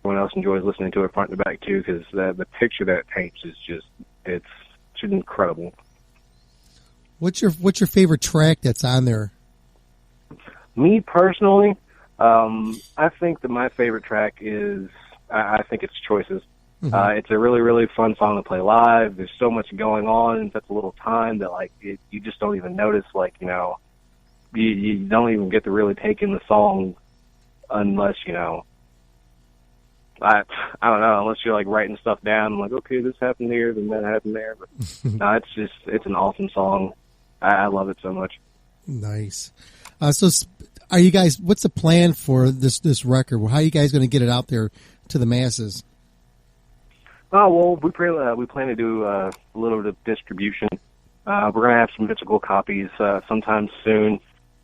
everyone else enjoys listening to it front to back too, because the picture that it paints is it's incredible. What's your favorite track that's on there? Me personally, I think that my favorite track is I think it's Choices. It's a really, really fun song to play live. There's so much going on in such a little time that you just don't even notice. You don't even get to really take in the song unless I don't know, unless you're writing stuff down. I'm like, okay, this happened here, then that happened there. But no, it's an awesome song. I love it so much. Nice. So are you guys? What's the plan for this record? How are you guys going to get it out there to the masses? Oh, well, we plan to do a little bit of distribution. We're going to have some physical copies sometime soon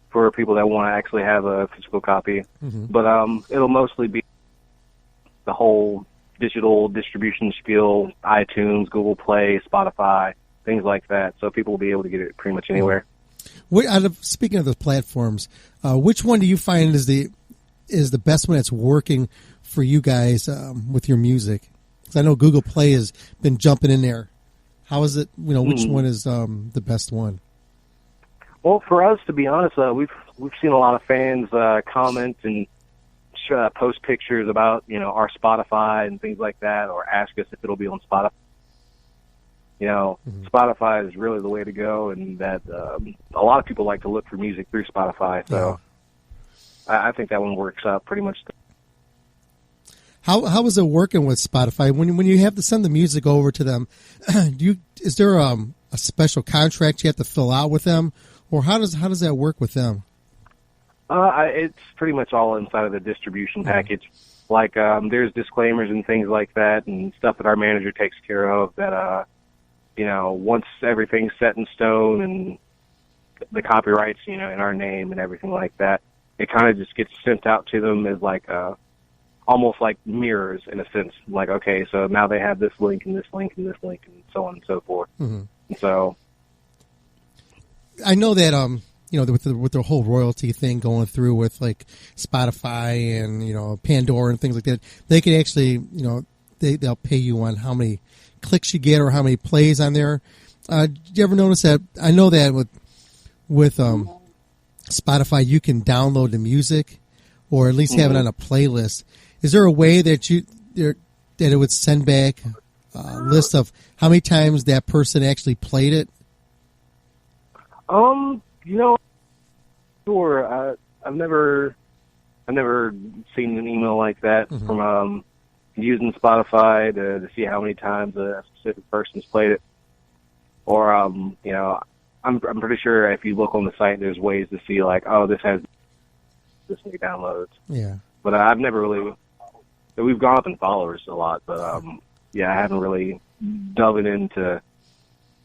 for people that want to actually have a physical copy. But it'll mostly be the whole digital distribution spiel: iTunes, Google Play, Spotify, things like that. So people will be able to get it pretty much anywhere. Speaking of the platforms, which one do you find is the best one that's working for you guys with your music? Because I know Google Play has been jumping in there. How is it? Which one is the best one? Well, for us, to be honest, we've seen a lot of fans comment and post pictures about our Spotify and things like that, or ask us if it'll be on Spotify. Spotify is really the way to go, and that a lot of people like to look for music through Spotify. So I think that one works out pretty much. How is it working with Spotify when you have to send the music over to them? Is there a special contract you have to fill out with them, or how does that work with them? It's pretty much all inside of the distribution package. Like there's disclaimers and things like that, and stuff that our manager takes care of. That once everything's set in stone and the copyrights, in our name and everything like that, it kind of just gets sent out to them as like almost like mirrors in a sense. Like, okay, so now they have this link and this link and this link and so on and so forth. And so I know that with the whole royalty thing going through with like Spotify and Pandora and things like that, they can actually they'll pay you on how many clicks you get or how many plays on there. Did you ever notice that? I know that with Spotify you can download the music or at least have it on a playlist. Is there a way that that it would send back a list of how many times that person actually played it? Sure. I've never seen an email like that from using Spotify to see how many times a specific person's played it. Or I'm pretty sure if you look on the site, there's ways to see like, oh, this has this many downloads. Yeah. But I've never really. We've gone up in followers a lot, but I haven't really dove into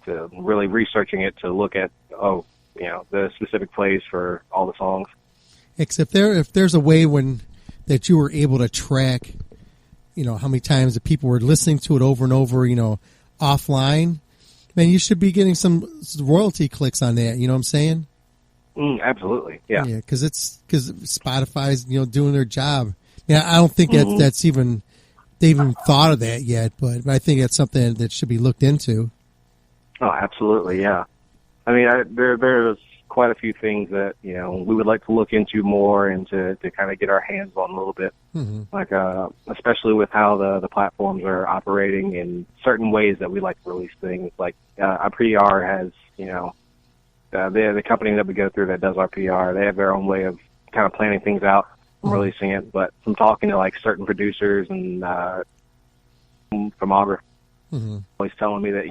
really researching it to look at the specific plays for all the songs. Except if there's a way that you were able to track, how many times the people were listening to it over and over, offline, man, you should be getting some royalty clicks on that. You know what I'm saying? Absolutely, yeah. Yeah, because Spotify's doing their job. Yeah, I don't think that's even they even thought of that yet, but I think that's something that should be looked into. Oh, absolutely, yeah. I mean, there's quite a few things that we would like to look into more and to kind of get our hands on a little bit, like especially with how the platforms are operating in certain ways that we like to release things. Like our PR has, the company that we go through that does our PR, they have their own way of kind of planning things out and releasing it. But from talking to like certain producers and filmographers, always telling me that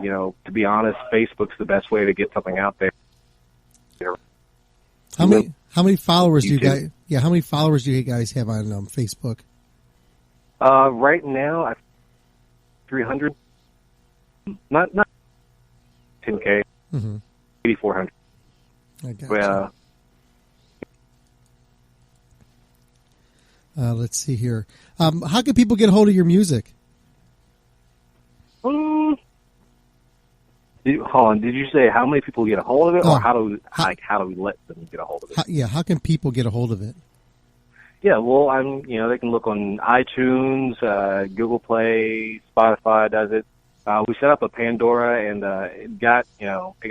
to be honest, Facebook's the best way to get something out there. How many followers do you guys? Yeah, how many followers do you guys have on Facebook? Right now, I've 300. Not 10K. 8,400. I got you. Let's see here. How can people get a hold of your music? Hold on. Did you say how many people get a hold of it, or how do we let them get a hold of it? How can people get a hold of it? Yeah, well, they can look on iTunes, Google Play, Spotify does it. We set up a Pandora, and it got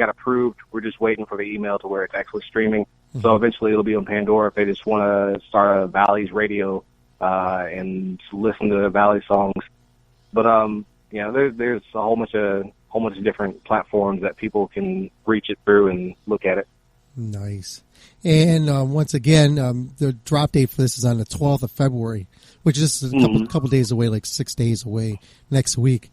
approved. We're just waiting for the email to where it's actually streaming. So eventually it'll be on Pandora if they just want to start a Valley's radio and listen to the Valley songs. But there's a whole bunch of different platforms that people can reach it through and look at it. Nice. And once again, the drop date for this is on the 12th of February, which is a couple days away, like 6 days away next week.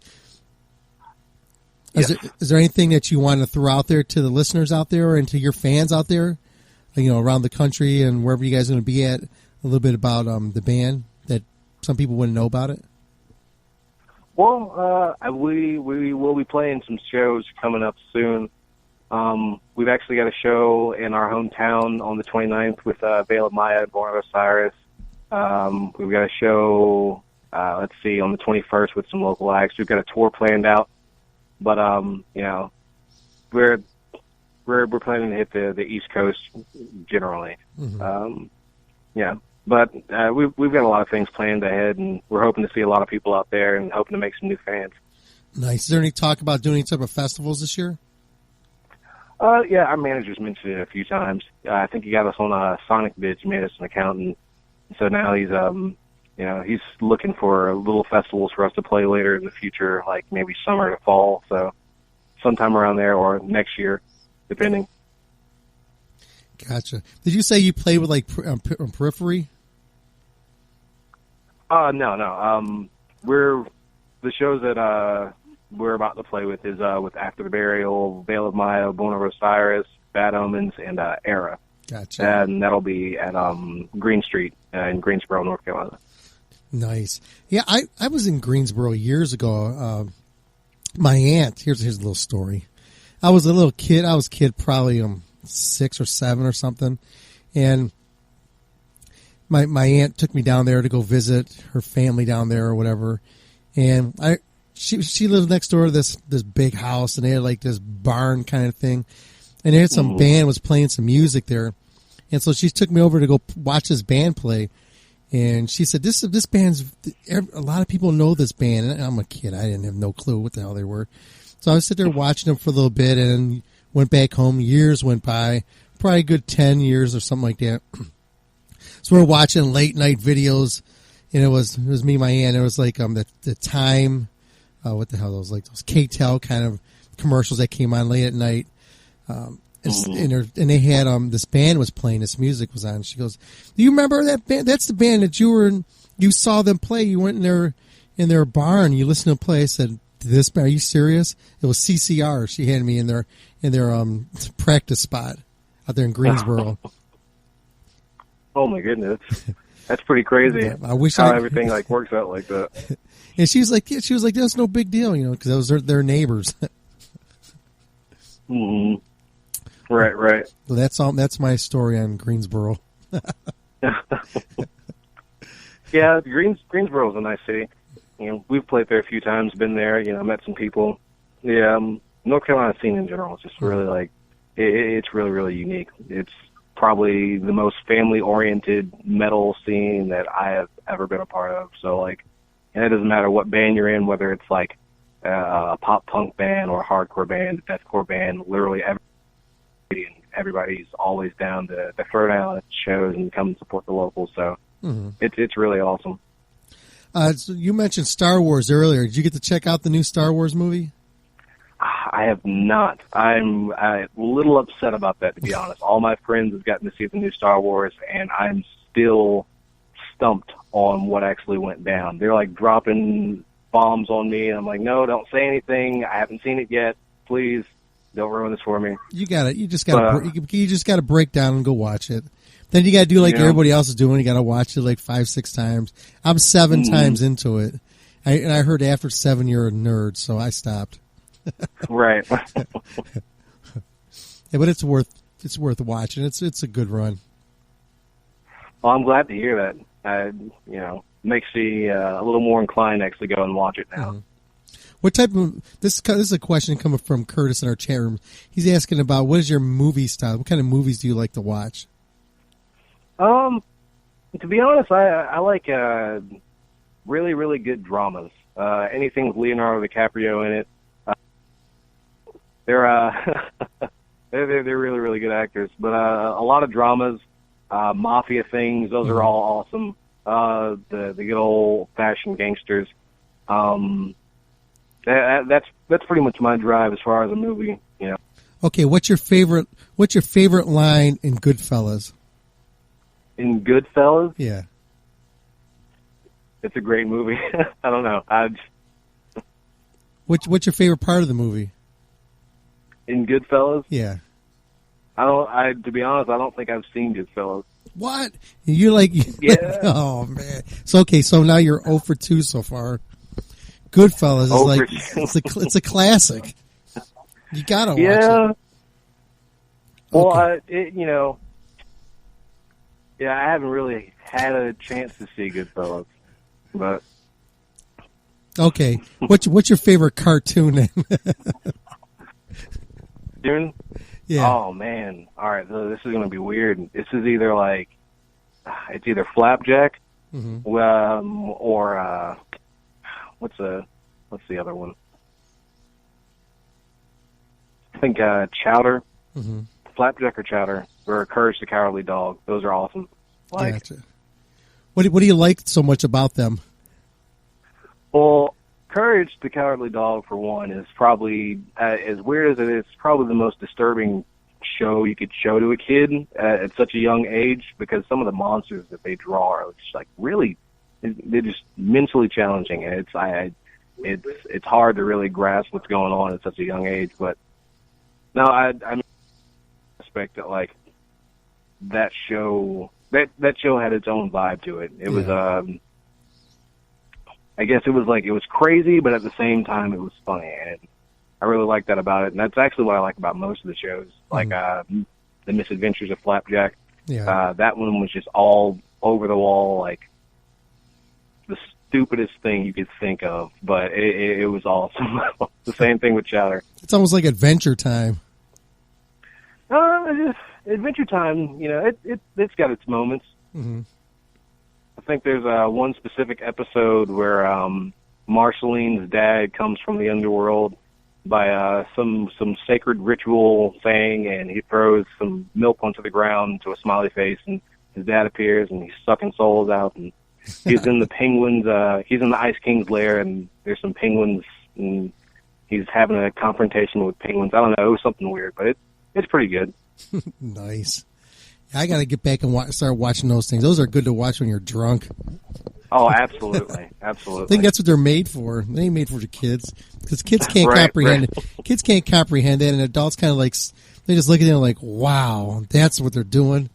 Is there anything that you want to throw out there to the listeners out there and to your fans out there, around the country and wherever you guys are going to be at, a little bit about the band that some people wouldn't know about it? Well, we will be playing some shows coming up soon. We've actually got a show in our hometown on the 29th with Veil of Maya and Born of Osiris. We've got a show, on the 21st with some local acts. We've got a tour planned out. But, we're planning to hit the East Coast generally. Yeah, but we've got a lot of things planned ahead, and we're hoping to see a lot of people out there and hoping to make some new fans. Nice. Is there any talk about doing any type of festivals this year? Yeah, our manager's mentioned it a few times. I think he got us on Sonic Bids. He made us an account, and so now he's he's looking for little festivals for us to play later in the future, like maybe summer to fall. So sometime around there or next year, depending. Gotcha. Did you say you play with like Periphery? No. We're the shows that we're about to play with is with After the Burial, Veil of Maya, Bone of Osiris, Bad Omens, and Era. Gotcha. And that'll be at Green Street in Greensboro, North Carolina. Nice. Yeah, I was in Greensboro years ago. My aunt, here's a little story. I was a little kid. I was a kid probably 6 or 7 or something. And my aunt took me down there to go visit her family down there or whatever. And she lived next door to this big house, and they had like this barn kind of thing. And they had some band was playing some music there. And so she took me over to go watch this band play. And she said, this band's, a lot of people know this band. And I'm a kid. I didn't have no clue what the hell they were. So I was sitting there watching them for a little bit and went back home. Years went by, probably a good 10 years or something like that. So we're watching late night videos, and it was me and my aunt. It was like the Time, what the hell those like those KTEL kind of commercials that came on late at night. And they had this band was playing, this music was on. She goes, "Do you remember that band? That's the band that you saw them play. You went in their barn, you listened to them play." I said, "This band? Are you serious?" It was CCR. She had me in their practice spot out there in Greensboro. Oh my goodness, that's pretty crazy. Yeah, I wish how everything like works out like that. And she was like, "That's no big deal, because those are their neighbors." Right. So that's my story on Greensboro. Yeah, Greensboro is a nice city. We've played there a few times, been there, met some people. The North Carolina scene in general is just really like, it's really, really unique. It's probably the most family-oriented metal scene that I have ever been a part of. So, and it doesn't matter what band you're in, whether it's like a pop-punk band or a hardcore band, a deathcore band, literally everybody's always down to throw down at shows and come and support the locals. So it's really awesome. So you mentioned Star Wars earlier. Did you get to check out the new Star Wars movie? I have not. I'm a little upset about that, to be honest. All my friends have gotten to see the new Star Wars, and I'm still stumped on what actually went down. They're like dropping bombs on me, and I'm like, no, don't say anything. I haven't seen it yet. Please don't ruin this for me. You just gotta break down and go watch it. Then you gotta do like everybody else is doing. You gotta watch it like 5-6 times. I'm 7 times into it, and I heard after 7 you're a nerd, so I stopped. Right. Yeah, but it's worth watching. It's a good run. Well, I'm glad to hear that. Makes me a little more inclined to actually go and watch it now. What type of this is a question coming from Curtis in our chat room. He's asking about what is your movie style? What kind of movies do you like to watch? To be honest, I like really, really good dramas. Anything with Leonardo DiCaprio in it. They're really, really good actors. But a lot of dramas, mafia things, those are all awesome. The good old fashioned gangsters. That's pretty much my drive as far as a movie, Okay, what's your favorite line in Goodfellas? In Goodfellas? Yeah. It's a great movie. I don't know. What's your favorite part of the movie? In Goodfellas? Yeah. To be honest, I don't think I've seen Goodfellas. What? You're like, yeah. Oh man. So now you're 0 for 2 so far. Goodfellas is it's a classic. You gotta watch it. Well, Okay. I haven't really had a chance to see Goodfellas, but okay. What's your favorite cartoon then? Soon? Yeah. Oh, man. All right, so this is going to be weird. This is either like, it's either Flapjack or, what's the other one? I think Chowder. Flapjack or Chowder, or Courage the Cowardly Dog. Those are awesome. Gotcha. What do you like so much about them? Well, Courage the Cowardly Dog, for one, is probably, as weird as it is, probably the most disturbing show you could show to a kid at such a young age, because some of the monsters that they draw are just like really, they're just mentally challenging. It's hard to really grasp what's going on at such a young age. But no, I respect that, like, that show had its own vibe to it. It was I guess it was crazy, but at the same time it was funny, and I really like that about it. And that's actually what I like about most of the shows, like The Misadventures of Flapjack. That one was just all over the wall, like the stupidest thing you could think of, but it was awesome. The same thing with Chowder. It's almost like Adventure Time. Adventure Time, you know, it's got its moments. I think there's one specific episode where Marceline's dad comes from the underworld by some sacred ritual thing, and he throws some milk onto the ground to a smiley face, and his dad appears, and he's sucking souls out, and he's in the penguins, he's in the Ice King's lair, and there's some penguins, and he's having a confrontation with penguins. I don't know, it was something weird, but it's pretty good. Nice. I got to get back and start watching those things. Those are good to watch when you're drunk. Oh, absolutely, absolutely. I think that's what they're made for. They ain't made for the kids, because kids can't comprehend it. Kids can't comprehend that, and adults kind of like, they just look at it and like, wow, that's what they're doing.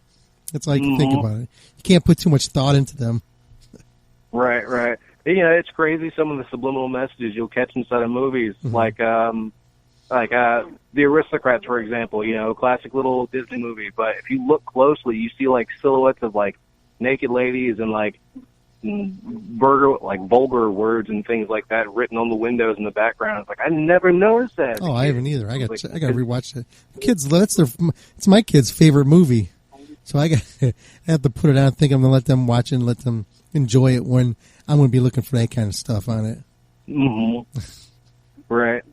That's all you can think about it. You can't put too much thought into them. Right. You know, it's crazy, some of the subliminal messages you'll catch inside of movies, like The Aristocrats, for example, you know, classic little Disney movie. But if you look closely, you see like silhouettes of like naked ladies and like vulgar words and things like that written on the windows in the background. It's like, I never noticed that. Oh, I haven't either. I got to rewatch it. Kids, it's my kids' favorite movie, so I have to put it on. I think I'm gonna let them watch it and let them enjoy it when I'm gonna be looking for that kind of stuff on it. Right.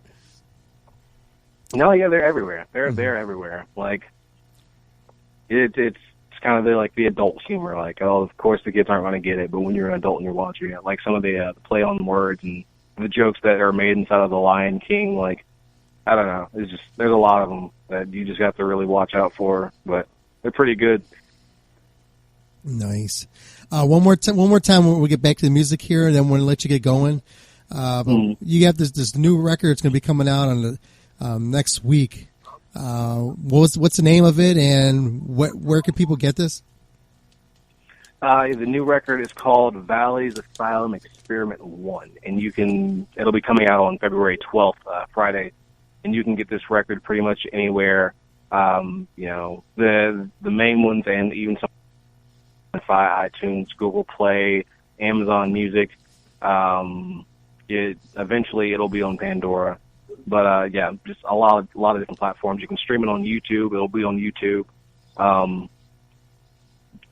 No, yeah, they're everywhere. They're everywhere. Like, it's kind of like the adult humor. Like, oh, of course the kids aren't going to get it, but when you're an adult and you're watching it, like some of the play on words and the jokes that are made inside of The Lion King, like, I don't know. There's a lot of them that you just have to really watch out for, but they're pretty good. Nice. One more time when we get back to the music here, and then we'll let you get going. You have this new record. It's going to be coming out on the next week. What's the name of it, and where can people get this? The new record is called Valley's Asylum Experiment 1, and it'll be coming out on February 12th, Friday, and you can get this record pretty much anywhere. You know, the main ones, and even some Spotify, iTunes, Google Play, Amazon Music. Eventually it'll be on Pandora. But yeah, just a lot of different platforms. You can stream it on YouTube. It'll be on YouTube.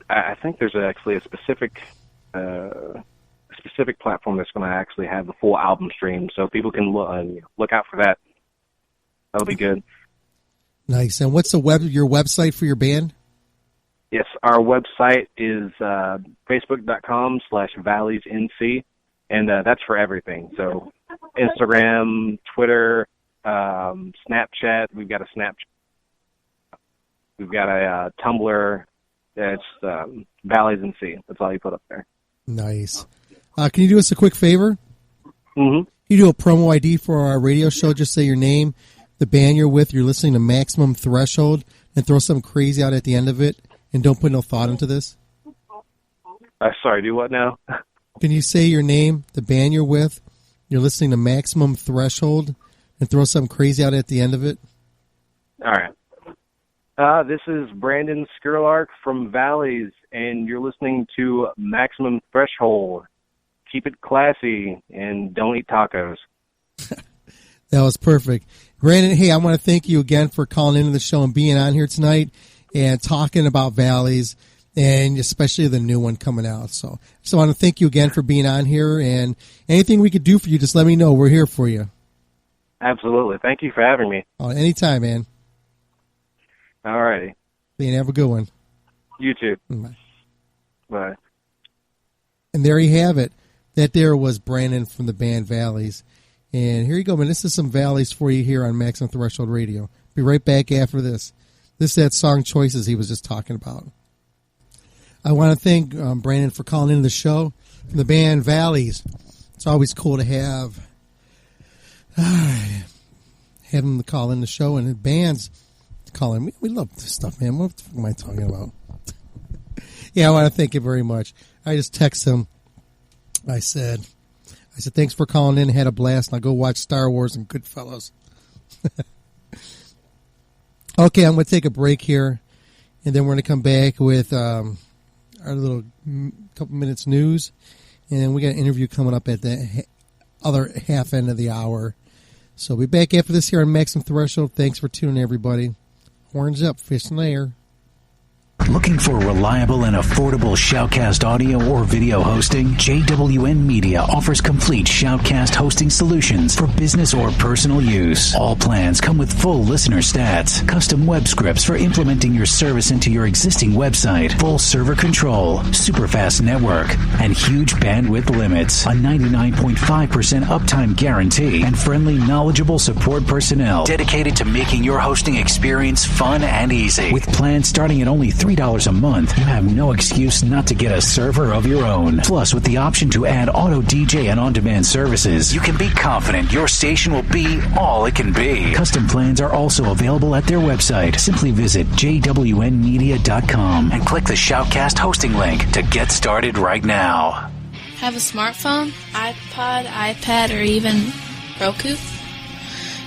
I think there's actually a specific platform that's going to actually have the full album stream, so people can look out for that. That'll be good. Nice. And what's your website for your band? Yes, our website is facebook.com/valleysnc, and that's for everything. So Instagram, Twitter, Snapchat. We've got a Snapchat. We've got a Tumblr. It's Valleys NC. That's all you put up there. Nice. Can you do us a quick favor? Mm-hmm. You do a promo ID for our radio show. Just say your name, the band you're with. You're listening to Maximum Threshold, and throw something crazy out at the end of it. And don't put no thought into this. Sorry, do what now? Can you say your name, the band you're with? You're listening to Maximum Threshold, and throw something crazy out at the end of it. All right. This is Brandon Skirlark from Valleys, and you're listening to Maximum Threshold. Keep it classy, and don't eat tacos. That was perfect. Brandon, hey, I want to thank you again for calling into the show and being on here tonight and talking about Valleys, and especially the new one coming out. So I want to thank you again for being on here, and anything we could do for you, just let me know. We're here for you. Absolutely. Thank you for having me. Oh, anytime, man. All righty. And have a good one. You too. Bye. Bye. And there you have it. That there was Brandon from the band Valleys. And here you go, man. This is some Valleys for you here on Maximum Threshold Radio. Be right back after this. This is that song choices he was just talking about. I want to thank Brandon for calling into the show from the band Valleys. It's always cool to have him call in the show and the bands call in. We love this stuff, man. What the fuck am I talking about? Yeah, I want to thank you very much. I just texted him. I said, thanks for calling in. Had a blast. And I'll go watch Star Wars and Goodfellas. Okay, I'm going to take a break here, and then we're going to come back with our little couple minutes news, and then we got an interview coming up at the other half end of the hour. So we'll be back after this here on Maximum Threshold. Thanks for tuning in, everybody. Horns up, fish in the air. Looking for reliable and affordable Shoutcast audio or video hosting? JWN Media offers complete Shoutcast hosting solutions for business or personal use. All plans come with full listener stats, custom web scripts for implementing your service into your existing website, full server control, super fast network, and huge bandwidth limits, a 99.5% uptime guarantee, and friendly, knowledgeable support personnel dedicated to making your hosting experience fun and easy. With plans starting at only $3 a month, you have no excuse not to get a server of your own. Plus, with the option to add auto DJ and on-demand services, you can be confident your station will be all it can be. Custom plans are also available at their website. Simply visit jwnmedia.com and click the Shoutcast hosting link to get started right now. Have a smartphone, iPod, iPad, or even Roku?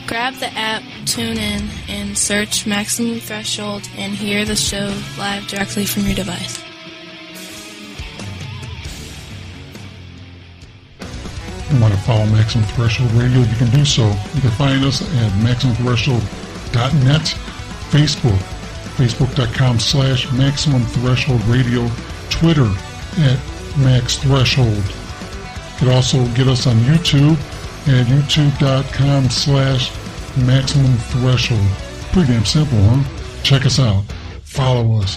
Grab the app, tune in, and search Maximum Threshold and hear the show live directly from your device. You want to follow Maximum Threshold Radio, you can do so. You can find us at MaximumThreshold.net, Facebook, Facebook.com/Maximum Threshold Radio, Twitter at Max Threshold. You can also get us on YouTube at YouTube.com/Maximum Threshold. Pretty damn simple, huh? Check us out. Follow us.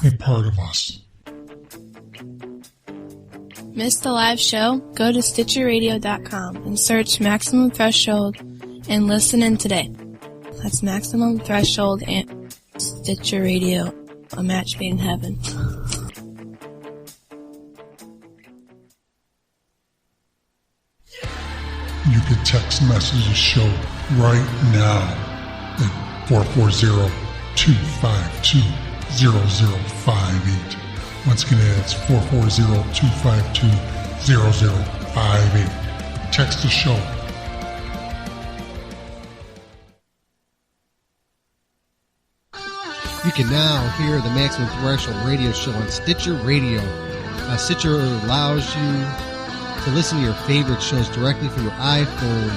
Be part of us. Missed the live show? Go to StitcherRadio.com and search Maximum Threshold and listen in today. That's Maximum Threshold and Stitcher Radio, a match made in heaven. You can text message the show right now at 440-252-0058. Once again, that's 440-252-0058. Text the show. You can now hear the Maximum Threshold radio show on Stitcher Radio. Stitcher allows you to listen to your favorite shows directly from your iPhone,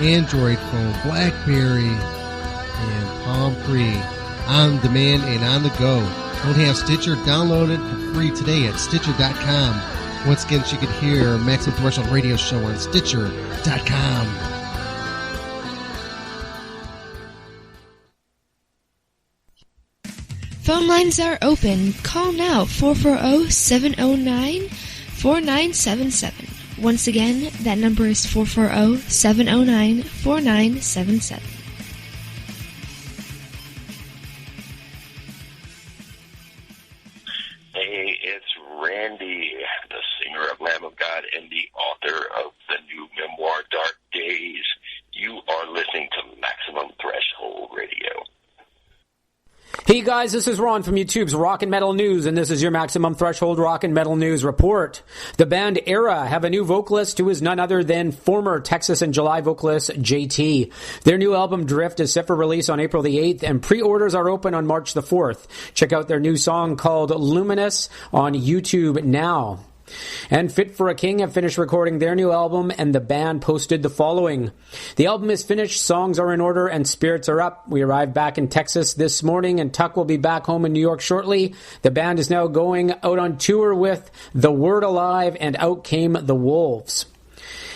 Android phone, BlackBerry, and Palm Pre, on demand and on the go. Don't have Stitcher? Download it for free today at Stitcher.com. Once again, you can hear Maximum Threshold radio show on Stitcher.com. Phone lines are open. Call now, 440-709-4977. Once again, that number is 440-709-4977. Hey, it's Randy, the singer of Lamb of God and the author of the new memoir, Dark Days. You are listening to Maximum Threshold Radio. Hey guys, this is Ron from YouTube's Rock and Metal News, and this is your Maximum Threshold Rock and Metal News report. The band Era have a new vocalist who is none other than former Texas in July vocalist JT. Their new album Drift is set for release on April the 8th, and pre-orders are open on March the 4th. Check out their new song called Luminous on YouTube now. And Fit for a King have finished recording their new album, and the band posted the following. The album is finished, songs are in order, and spirits are up. We arrived back in Texas this morning, and Tuck will be back home in New York shortly. The band is now going out on tour with The Word Alive and Out Came the Wolves.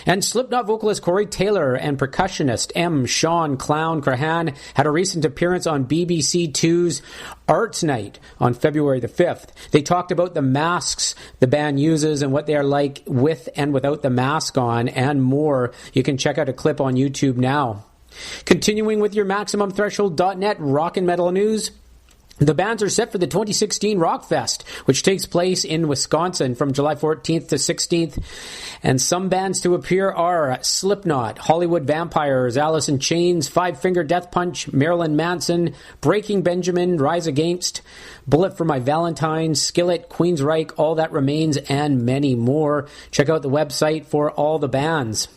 And Slipknot vocalist Corey Taylor and percussionist Sean Clown Crahan had a recent appearance on BBC Two's Arts Night on February the 5th. They talked about the masks the band uses and what they are like with and without the mask on and more. You can check out a clip on YouTube now. Continuing with your MaximumThreshold.net rock and metal news. The bands are set for the 2016 Rockfest, which takes place in Wisconsin from July 14th to 16th. And some bands to appear are Slipknot, Hollywood Vampires, Alice in Chains, Five Finger Death Punch, Marilyn Manson, Breaking Benjamin, Rise Against, Bullet for My Valentine, Skillet, Queensryche, All That Remains, and many more. Check out the website for all the bands.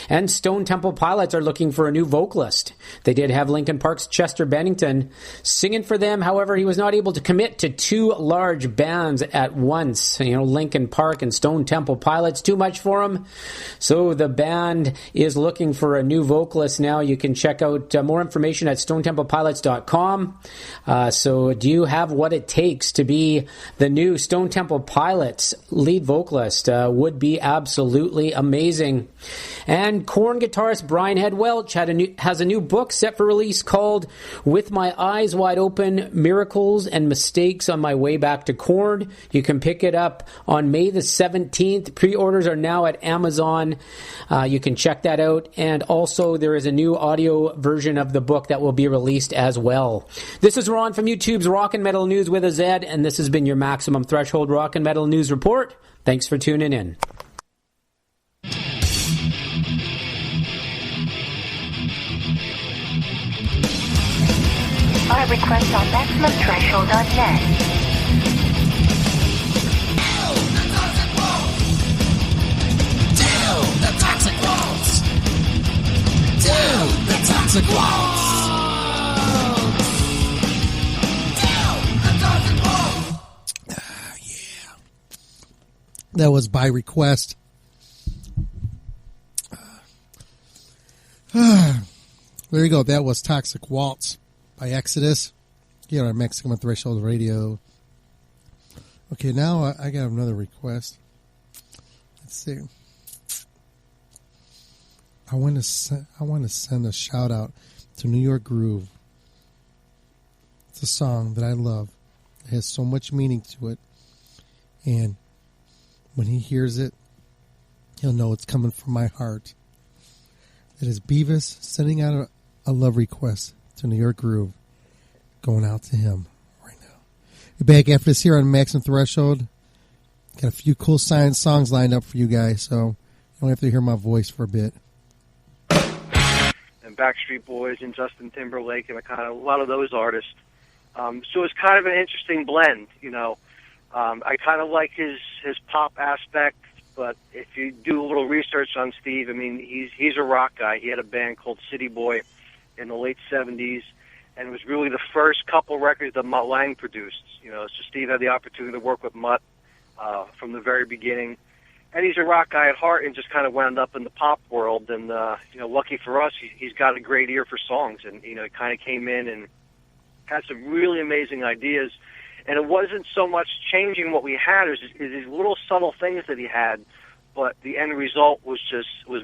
And Stone Temple Pilots are looking for a new vocalist. They did have Linkin Park's Chester Bennington singing for them. However, he was not able to commit to two large bands at once. Linkin Park and Stone Temple Pilots, too much for him. So the band is looking for a new vocalist now. You can check out more information at stonetemplepilots.com. So do you have what it takes to be the new Stone Temple Pilots lead vocalist? Would be absolutely amazing. And Korn guitarist Brian Head Welch has a new book set for release called With My Eyes Wide Open, Miracles and Mistakes on My Way Back to Korn. You can pick it up on May the 17th. Pre-orders are now at Amazon. You can check that out. And also there is a new audio version of the book that will be released as well. This is Ron from YouTube's Rock and Metal News with a Z, and this has been your Maximum Threshold Rock and Metal News Report. Thanks for tuning in. Our request on MaximumThreshold.net. That was by request. There you go. That was Toxic Waltz by Exodus here on Maximum Threshold Radio. Okay, now I got another request. Let's see. I want to send a shout out to New York Groove. It's a song that I love. It has so much meaning to it, and when he hears it, he'll know it's coming from my heart. It is Beavis sending out a love request to New York Groove, going out to him right now. We're back after this here on Maximum Threshold. Got a few cool science songs lined up for you guys, so you don't have to hear my voice for a bit. And Backstreet Boys and Justin Timberlake and a lot of those artists. So it's kind of an interesting blend, I kind of like his pop aspect, but if you do a little research on Steve, he's a rock guy. He had a band called City Boy in the late 70s, and it was really the first couple records that Mutt Lange produced. So Steve had the opportunity to work with Mutt from the very beginning, and he's a rock guy at heart and just kind of wound up in the pop world. And lucky for us, he's got a great ear for songs, and he kind of came in and had some really amazing ideas. And it wasn't so much changing what we had; it was these little subtle things that he had. But the end result was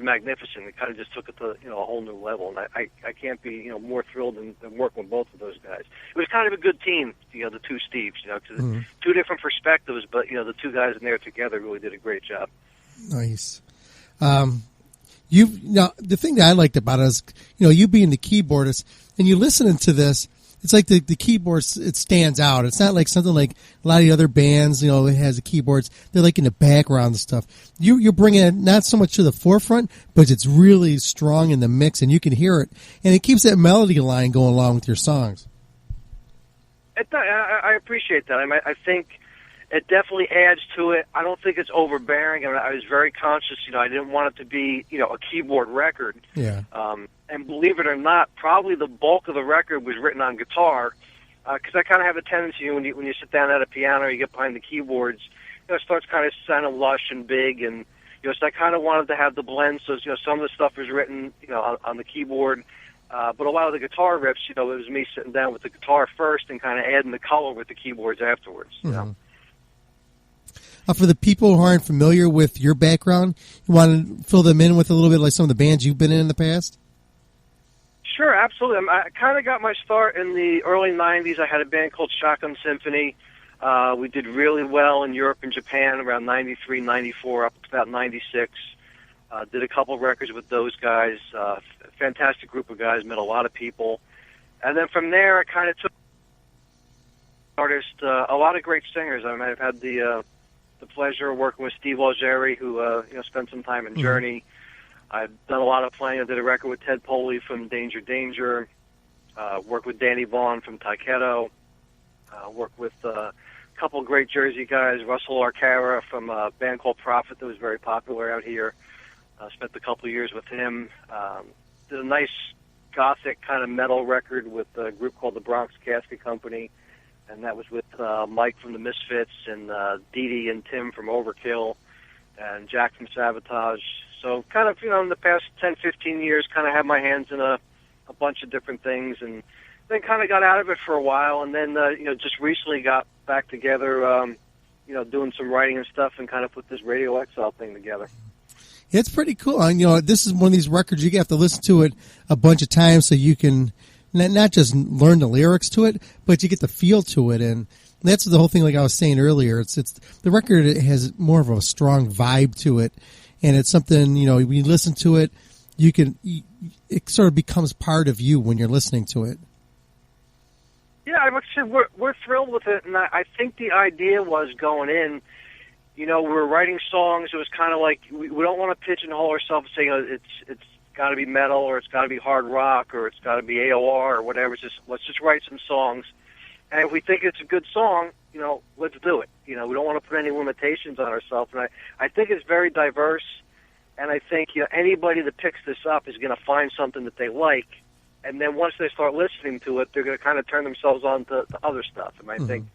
magnificent. It kind of just took it to a whole new level, and I can't be more thrilled than working with both of those guys. It was kind of a good team, the two Steves, because two different perspectives, but the two guys in there together really did a great job. Nice. The thing that I liked about it is you being the keyboardist and you listening to this. It's like the keyboards, it stands out. It's not like something like a lot of the other bands, it has the keyboards. They're like in the background and stuff. You're bringing it not so much to the forefront, but it's really strong in the mix and you can hear it. And it keeps that melody line going along with your songs. I appreciate that. I think it definitely adds to it. I don't think it's overbearing. I was very conscious, I didn't want it to be, a keyboard record. Yeah. And believe it or not, probably the bulk of the record was written on guitar, because I kind of have a tendency when you sit down at a piano or you get behind the keyboards it starts kind of sounding lush and big, and so I kind of wanted to have the blend. So some of the stuff was written on the keyboard, but a lot of the guitar riffs, it was me sitting down with the guitar first and kind of adding the color with the keyboards afterwards. For the people who aren't familiar with your background, you want to fill them in with a little bit like some of the bands you've been in the past? Sure, absolutely. I kind of got my start in the early 90s. I had a band called Shotgun Symphony. We did really well in Europe and Japan around 93, 94, up to about 96. Did a couple records with those guys. Fantastic group of guys, met a lot of people. And then from there, I kind of took artists, a lot of great singers. I mean, I've had the pleasure of working with Steve Algeri, who spent some time in Journey. I've done a lot of playing. I did a record with Ted Poley from Danger Danger. Worked with Danny Vaughan from Taiketo. Worked with a couple of great Jersey guys, Russell Arcara from a band called Prophet that was very popular out here. Spent a couple of years with him. Did a nice gothic kind of metal record with a group called the Bronx Casket Company, and that was with Mike from the Misfits and Dee Dee and Tim from Overkill and Jack from Sabotage. So kind of, in the past 10, 15 years, kind of had my hands in a bunch of different things, and then kind of got out of it for a while, and then, just recently got back together, doing some writing and stuff, and kind of put this Radio Exile thing together. It's pretty cool. And, this is one of these records you have to listen to it a bunch of times so you can not just learn the lyrics to it, but you get the feel to it. And that's the whole thing, like I was saying earlier. It's the record has more of a strong vibe to it. And it's something, when you listen to it, it sort of becomes part of you when you're listening to it. Yeah, I would say we're thrilled with it, and I think the idea was going in, we're writing songs. It was kind of like we don't want to pigeonhole ourselves and say it's got to be metal or it's got to be hard rock or it's got to be AOR or whatever. It's just let's just write some songs, and if we think it's a good song, let's do it. We don't want to put any limitations on ourselves, and I think it's very diverse, and I think anybody that picks this up is going to find something that they like. And then once they start listening to it, they're going to kind of turn themselves on to other stuff. And I think,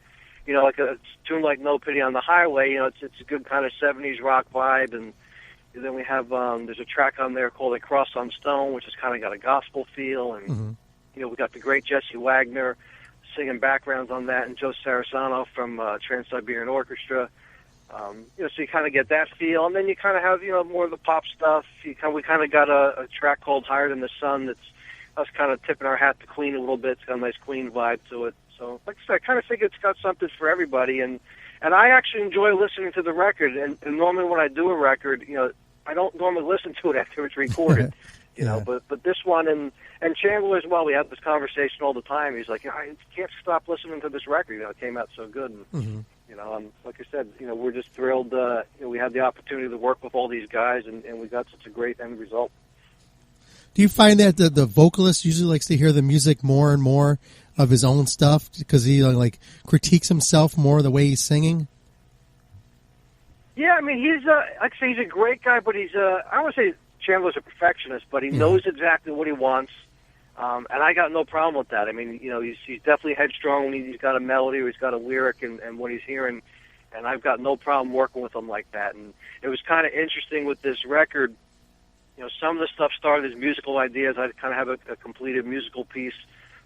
like a tune like No Pity on the Highway, it's a good kind of 70s rock vibe. And then we have, there's a track on there called A Cross on Stone, which has kind of got a gospel feel. And, we got the great Jesse Wagner singing backgrounds on that, and Joe Sarasano from Trans-Siberian Orchestra. So you kind of get that feel. And then you kind of have, more of the pop stuff. We kind of got a track called Higher Than the Sun that's us kind of tipping our hat to Queen a little bit. It's got a nice Queen vibe to it. So, like I said, I kind of think it's got something for everybody. And I actually enjoy listening to the record. And normally when I do a record, I don't normally listen to it after it's recorded. But this one and Chandler as well, we have this conversation all the time. He's like, I can't stop listening to this record. It came out so good. And, like I said, we're just thrilled. We had the opportunity to work with all these guys, and we got such a great end result. Do you find that the vocalist usually likes to hear the music more and more of his own stuff because he critiques himself more the way he's singing? Yeah, I mean, he's a great guy, but he's I don't want to say Chandler's a perfectionist, but he knows exactly what he wants, and I got no problem with that. I mean, he's definitely headstrong when he's got a melody or he's got a lyric and what he's hearing, and I've got no problem working with him like that. And it was kind of interesting with this record. Some of the stuff started as musical ideas. I kind of have a completed musical piece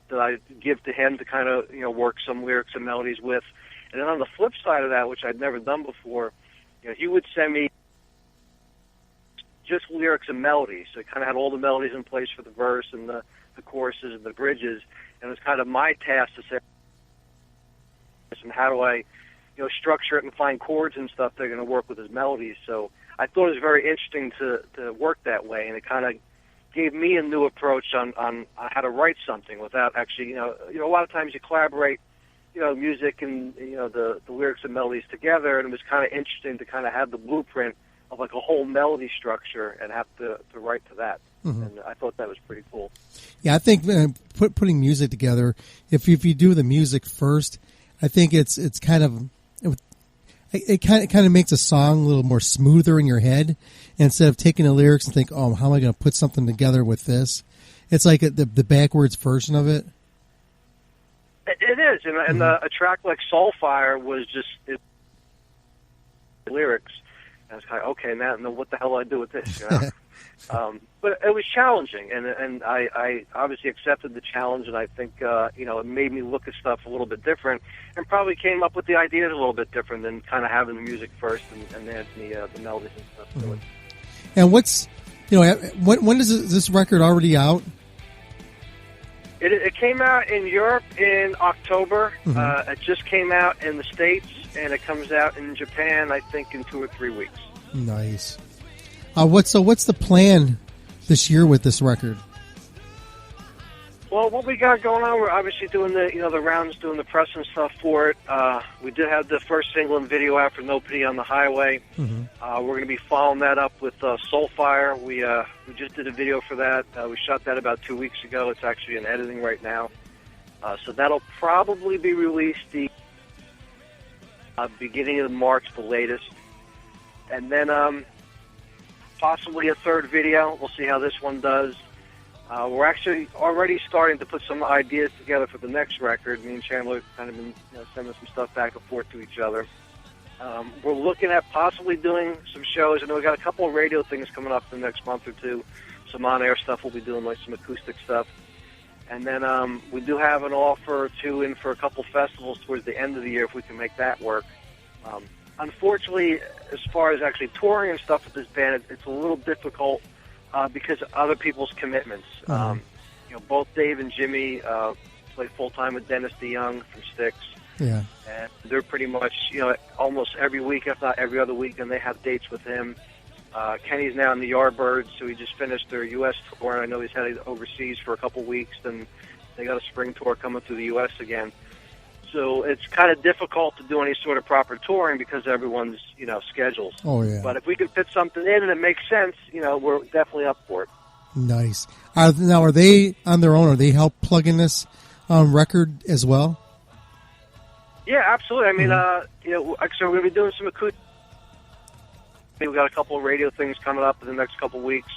that I give to him to kind of, work some lyrics and melodies with. And then on the flip side of that, which I'd never done before, he would send me just lyrics and melodies. So I kind of had all the melodies in place for the verse and the choruses and the bridges. And it was kind of my task to say, and how do I, structure it and find chords and stuff that are going to work with his melodies. So I thought it was very interesting to work that way, and it kind of gave me a new approach on how to write something without actually, a lot of times you collaborate, music and, the lyrics and melodies together, and it was kind of interesting to kind of have the blueprint of like a whole melody structure and have to write to that. And I thought that was pretty cool. Yeah, I think putting music together, if you do the music first, I think it's kind of... It kind of makes a song a little more smoother in your head instead of taking the lyrics and think, oh, how am I going to put something together with this? It's like the backwards version of it. It is, and a track like Soulfire was just lyrics. And I was kind of, okay, now what the hell do I do with this? You know? But it was challenging, and I obviously accepted the challenge, and I think it made me look at stuff a little bit different, and probably came up with the ideas a little bit different than kind of having the music first and then the melodies and stuff to it. And when is this record already out? It came out in Europe in October. It just came out in the States, and it comes out in Japan, I think, in 2 or 3 weeks. Nice. What's the plan this year with this record? Well, what we got going on, we're obviously doing the rounds, doing the press and stuff for it. We did have the first single and video out for No Pity on the Highway. We're going to be following that up with Soulfire. We just did a video for that. We shot that about 2 weeks ago. It's actually in editing right now. So that'll probably be released the beginning of March, the latest. And then possibly a third video. We'll see how this one does. We're actually already starting to put some ideas together for the next record. Me and Chandler have kind of been sending some stuff back and forth to each other. We're looking at possibly doing some shows. I know we've got a couple of radio things coming up in the next month or two. Some on-air stuff we'll be doing, like some acoustic stuff. And then we do have an offer or two in for a couple festivals towards the end of the year if we can make that work. Unfortunately, as far as actually touring and stuff with this band, it's a little difficult because of other people's commitments. Both Dave and Jimmy play full-time with Dennis DeYoung from Styx. Yeah. And they're pretty much, almost every week, if not every other week, and they have dates with him. Kenny's now in the Yardbirds, so he just finished their U.S. tour, and I know he's headed overseas for a couple weeks, and they got a spring tour coming through the U.S. again. So it's kind of difficult to do any sort of proper touring because of everyone's, schedules. Oh, yeah. But if we could fit something in and it makes sense, we're definitely up for it. Nice. Now, are they on their own? Are they help plugging this record as well? Yeah, absolutely. I mean, so we're going to be doing some acoustic. We've got a couple of radio things coming up in the next couple of weeks.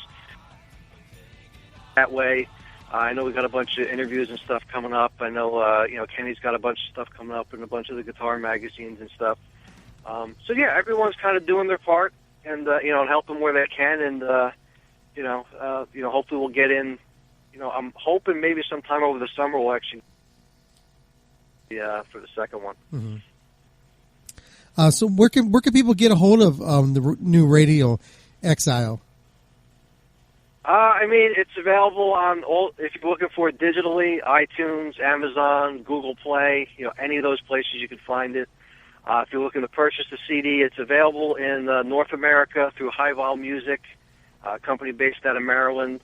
That way, I know we've got a bunch of interviews and stuff coming up. I know, Kenny's got a bunch of stuff coming up in a bunch of the guitar magazines and stuff. So yeah, everyone's kind of doing their part and, and helping where they can. And, hopefully we'll get in, I'm hoping maybe sometime over the summer we'll actually, for the second one. Mm-hmm. So where can people get a hold of the new Radio Exile? It's available on if you're looking for it digitally, iTunes, Amazon, Google Play, any of those places you can find it. If you're looking to purchase the CD, it's available in North America through High Vol Music, a company based out of Maryland.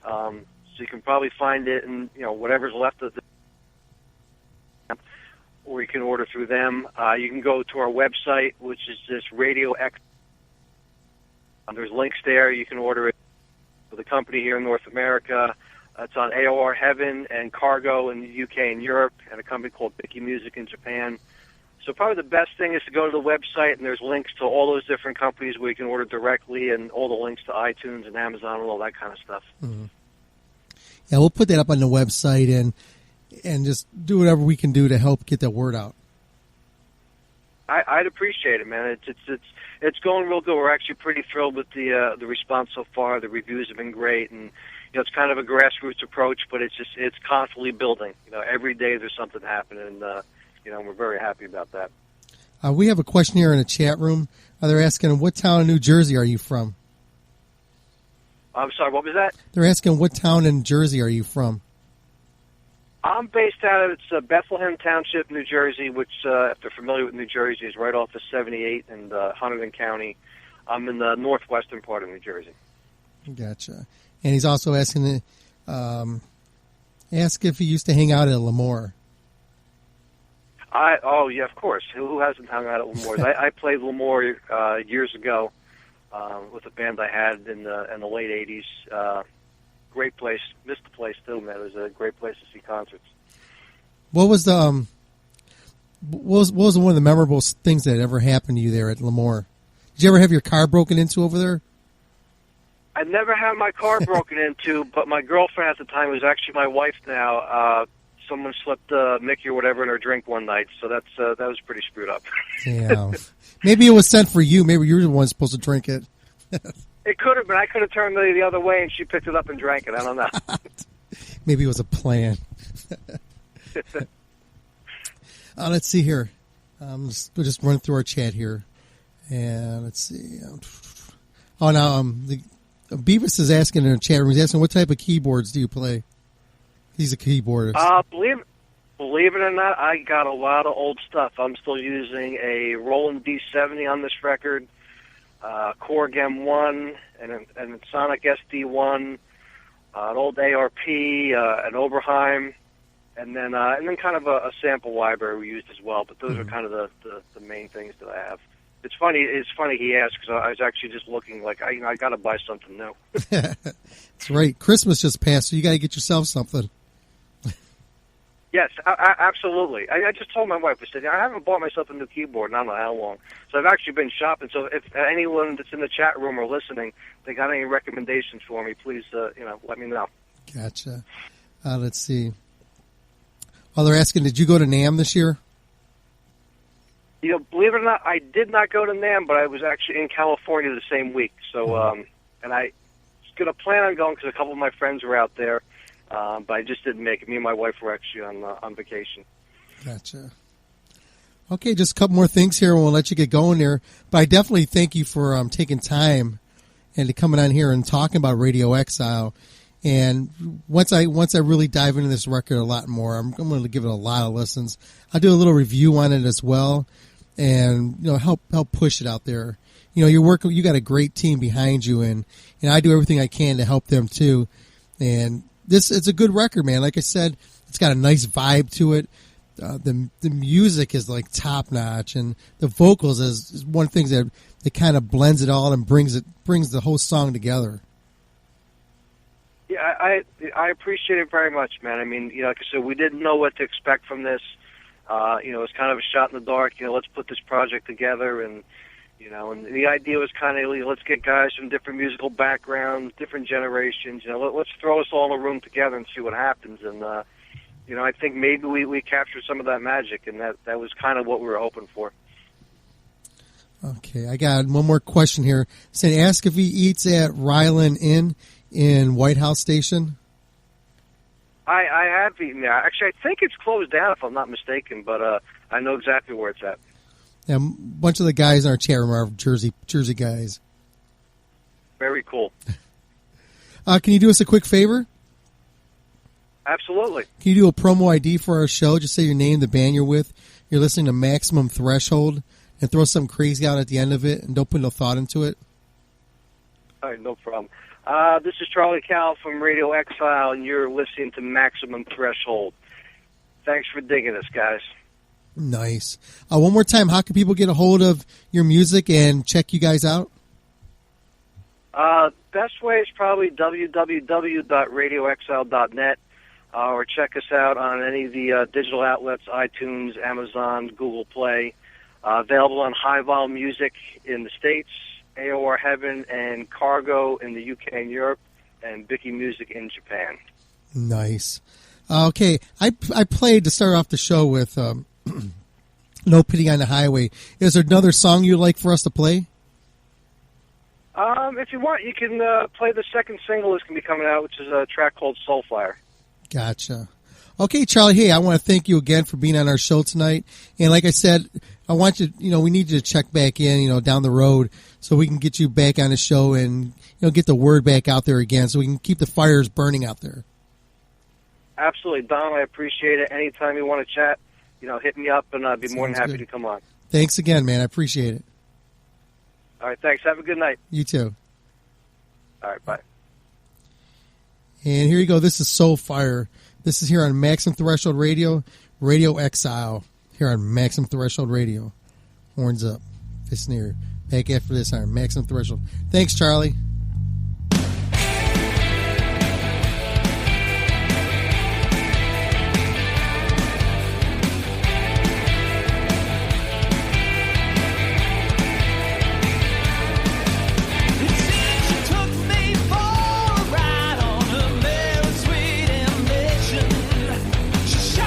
So you can probably find it in, whatever's left of the, or you can order through them. You can go to our website, which is just Radio X. There's links there. You can order it for the company here in North America. It's on AOR Heaven and Cargo in the UK and Europe, and a company called Bicky Music in Japan. So probably the best thing is to go to the website, and there's links to all those different companies where you can order directly, and all the links to iTunes and Amazon and all that kind of stuff. Mm-hmm. Yeah, we'll put that up on the website and just do whatever we can do to help get that word out. I'd appreciate it, man. It's going real good. We're actually pretty thrilled with the response so far. The reviews have been great, and it's kind of a grassroots approach, but it's constantly building. Every day there's something happening, and we're very happy about that. We have a question here in the chat room. They're asking, what town in New Jersey are you from? I'm sorry, what was that? They're asking, what town in Jersey are you from? I'm based out of Bethlehem Township, New Jersey, which, if they're familiar with New Jersey, is right off of 78 and Hunterdon County. I'm in the northwestern part of New Jersey. Gotcha. And he's also asking ask if he used to hang out at Lemoore. Yeah, of course. Who hasn't hung out at Lemoore? I played Lemoore years ago with a band I had in the late 80s. Great place. Missed the place too, man. It was a great place to see concerts. What was the what was one of the memorable things that ever happened to you there at Lemoore? Did you ever have your car broken into over there? I never had my car broken into, but my girlfriend at the time, was actually my wife now, someone slipped Mickey or whatever in her drink one night. So that was pretty screwed up. Yeah. Maybe it was sent for you. Maybe you were the one supposed to drink it. It could have been. I could have turned the other way, and she picked it up and drank it. I don't know. Maybe it was a plan. Let's see here. We'll just run through our chat here. And let's see. Beavis is asking in the chat room, he's asking, what type of keyboards do you play? He's a keyboardist. Believe it or not, I got a lot of old stuff. I'm still using a Roland D70 on this record, Korg M1, and a Sonic SD1, an old ARP, an Oberheim, and then kind of a sample library we used as well. But those are kind of the main things that I have. It's funny he asked, because I was actually just looking like I got to buy something new. That's right. Christmas just passed, so you got to get yourself something. Yes, absolutely. I just told my wife, I said, I haven't bought myself a new keyboard in I don't know how long. So I've actually been shopping. So if anyone that's in the chat room or listening, they got any recommendations for me, please, let me know. Gotcha. Let's see. Oh, they're asking, did you go to NAMM this year? Believe it or not, I did not go to NAMM, but I was actually in California the same week. So, and I was going to plan on going because a couple of my friends were out there, but I just didn't make it. Me and my wife were actually on vacation. Gotcha. Okay, just a couple more things here, and we'll let you get going there. But I definitely thank you for taking time and to coming on here and talking about Radio Exile. And once I really dive into this record a lot more, I'm going to give it a lot of listens. I'll do a little review on it as well, and help push it out there. You got a great team behind you, and I do everything I can to help them too. And it's a good record, man. Like I said, it's got a nice vibe to it. The music is like top notch, and the vocals is one of the things that kind of blends it all and brings the whole song together. Yeah, I appreciate it very much, man. I mean, like I said, we didn't know what to expect from this. It was kind of a shot in the dark. Let's put this project together, and and the idea was kind of let's get guys from different musical backgrounds, different generations. Let's throw us all in a room together and see what happens. And I think maybe we captured some of that magic, and that was kind of what we were hoping for. Okay, I got one more question here. Saying, ask if he eats at Ryland Inn in White House Station. I have eaten there. Actually, I think it's closed down, if I'm not mistaken, but I know exactly where it's at. Yeah, a bunch of the guys in our chat room are Jersey guys. Very cool. Can you do us a quick favor? Absolutely. Can you do a promo ID for our show? Just say your name, the band you're with. You're listening to Maximum Threshold, and throw something crazy out at the end of it, and don't put no thought into it. All right, no problem. This is Charlie Cal from Radio Exile, and you're listening to Maximum Threshold. Thanks for digging us, guys. Nice. One more time, how can people get a hold of your music and check you guys out? Best way is probably www.radioexile.net, or check us out on any of the digital outlets, iTunes, Amazon, Google Play. Available on High Vol Music in the States, AOR Heaven and Cargo in the UK and Europe, and Bicky Music in Japan. Nice. Okay, I played to start off the show with No Pity on the Highway. Is there another song you'd like for us to play? If you want, you can play the second single that's going to be coming out, which is a track called Soulfire. Gotcha. Okay, Charlie, hey, I want to thank you again for being on our show tonight. And like I said, I want you, we need you to check back in, down the road so we can get you back on the show and, get the word back out there again so we can keep the fires burning out there. Absolutely, Don. I appreciate it. Anytime you want to chat, hit me up, and I'd be more than happy to come on. Thanks again, man. I appreciate it. All right, thanks. Have a good night. You too. All right, bye. And here you go. This is Soulfire. This is here on Maximum Threshold Radio, Radio Exile, here on Maximum Threshold Radio. Horns up. Fist near. Back after this on Maximum Threshold. Thanks, Charlie. Shut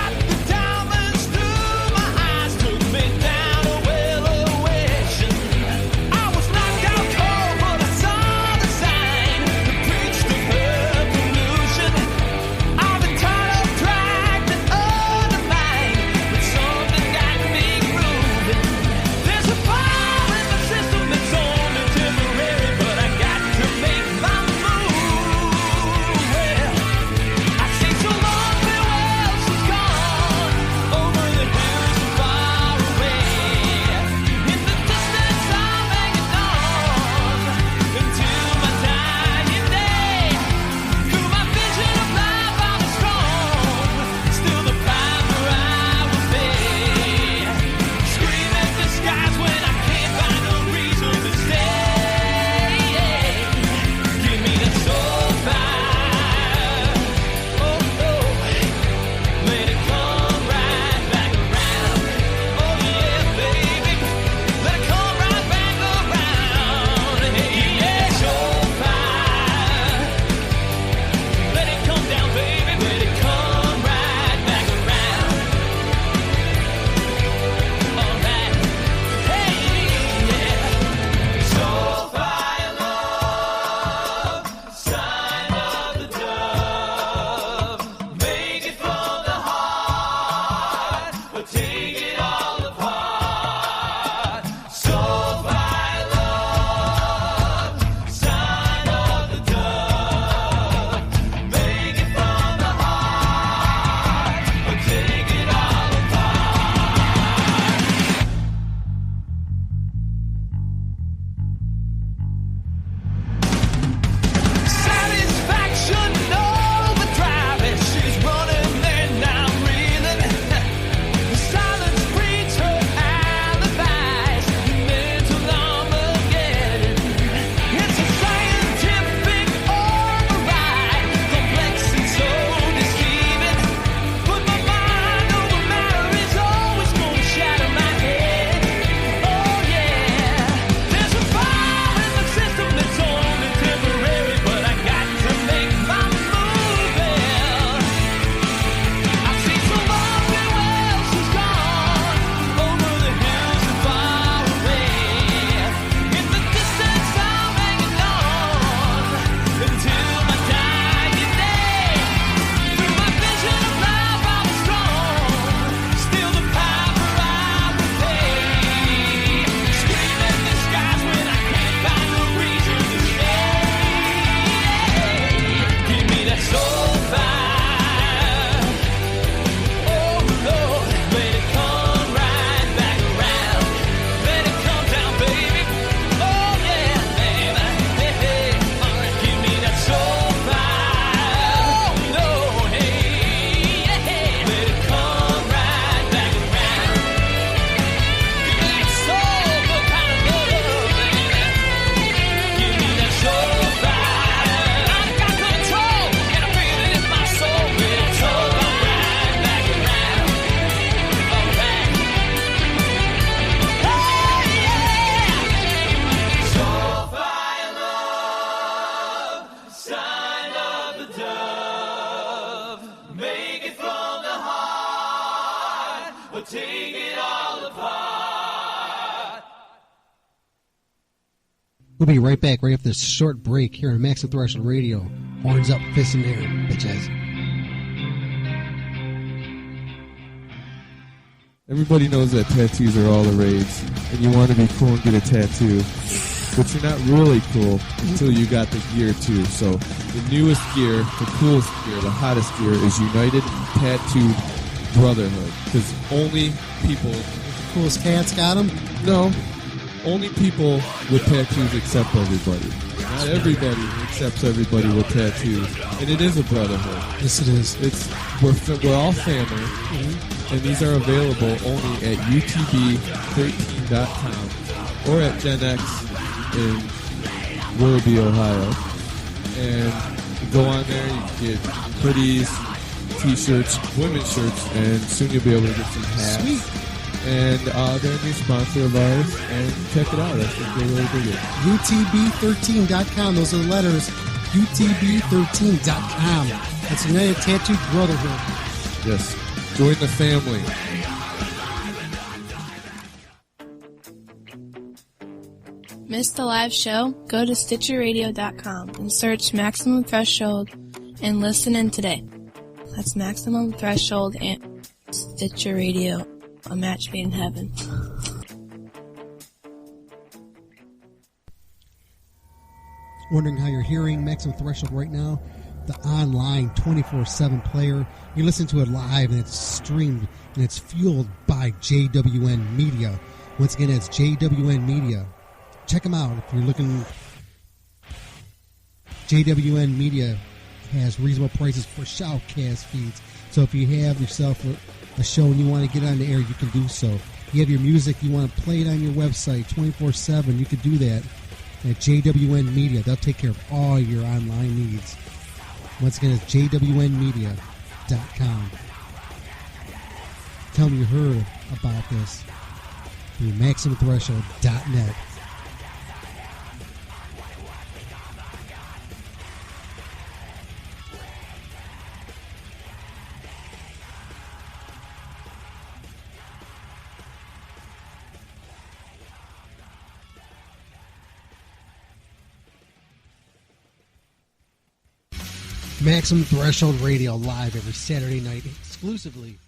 but take it all apart. We'll be right back right after this short break here on Maximum Threshold Radio. Horns up, fists in the air, bitches. Everybody knows that tattoos are all the rage, and you want to be cool and get a tattoo, but you're not really cool until you got the gear too. So the newest gear, the coolest gear, the hottest gear is United Tattoo Brotherhood, because only people... The coolest cats got them? No. Only people with tattoos accept everybody. Not everybody accepts everybody with tattoos. And it is a brotherhood. Yes, it is. We're all family. Mm-hmm. And these are available only at utb13.com or at Gen X in Willoughby, Ohio. And you go on there, you get hoodies, t-shirts, women's shirts, and soon you'll be able to get some hats. Sweet. And they're a new sponsor of ours, and check it out. I think they're really big. UTB13.com. Those are the letters. UTB13.com. That's United Tattoo Brotherhood. Yes. Join the family. Missed the live show? Go to StitcherRadio.com and search Maximum Threshold and listen in today. That's Maximum Threshold and Stitcher Radio. A match made in heaven. Wondering how you're hearing Maximum Threshold right now? The online 24/7 player. You listen to it live and it's streamed and it's fueled by JWN Media. Once again, it's JWN Media. Check them out if you're looking. JWN Media has reasonable prices for shoutcast feeds. So if you have yourself a show and you want to get on the air, you can do so. If you have your music, you want to play it on your website 24/7, you can do that at JWN Media. They'll take care of all your online needs. Once again, it's jwnmedia.com. Tell me you heard about this through MaximumThreshold.net. Maximum Threshold Radio live every Saturday night exclusively.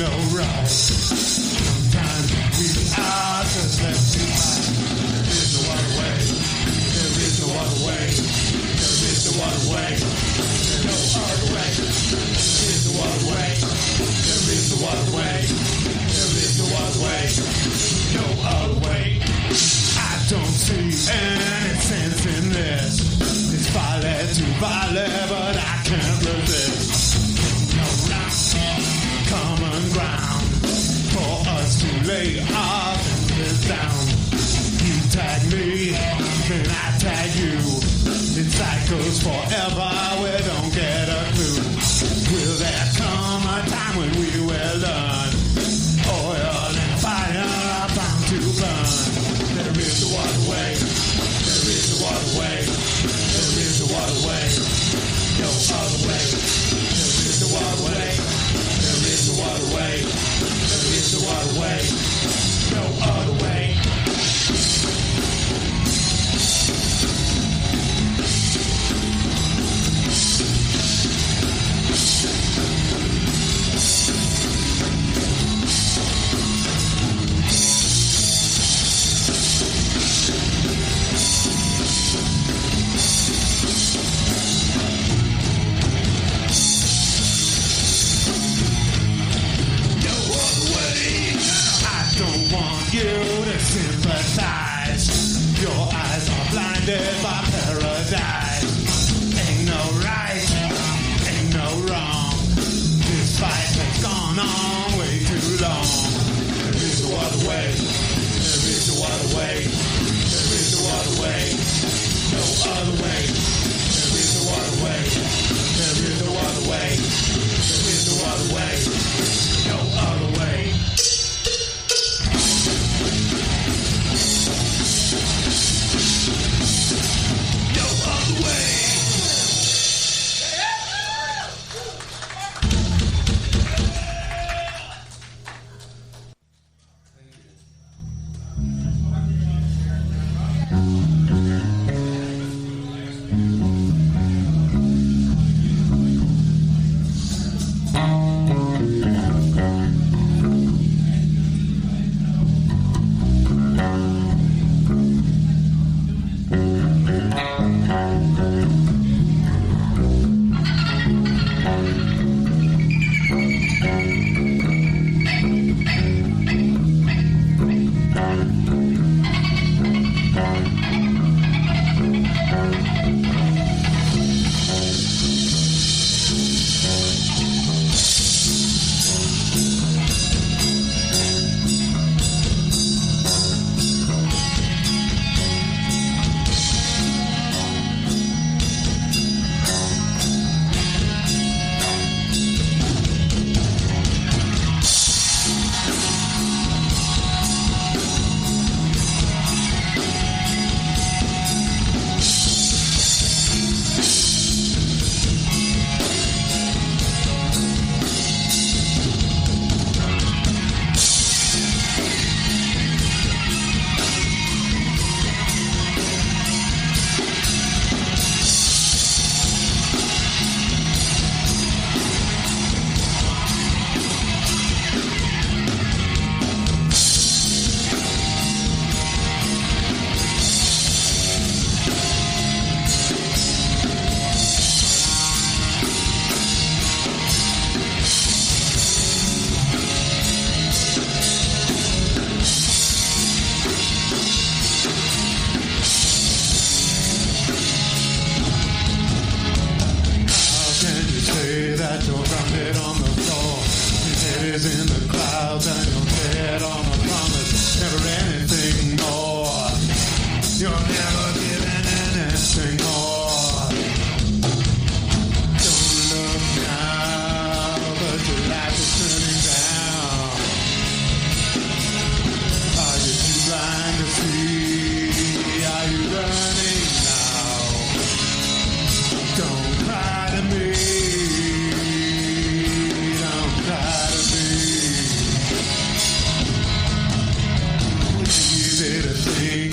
no right. Sometimes we are just left to fight. There is no other way. There is no other way. There is no other way. There is no other way. There is no other way. There is no other way. There is no other way. No other way. I don't see any sense in this. It's violent to violent, but I can't resist. No common ground for us to lay our fingers down. You tag me, then I tag you. It cycles forever, we don't get a clue. Will there come a time when we will learn? Oil and fire are bound to burn. There is no other way. There is no other way. There is no other way. No other way. There is no other way. There is no other way. There is no other way. No other way. You to sympathize. Your eyes are blinded by paradise. Ain't no right, ain't no wrong. This fight has gone on way too long. There is no other way. There is no other way. There is no other way. No other way. There is no other way. There is no other way. There is no other way. No other way.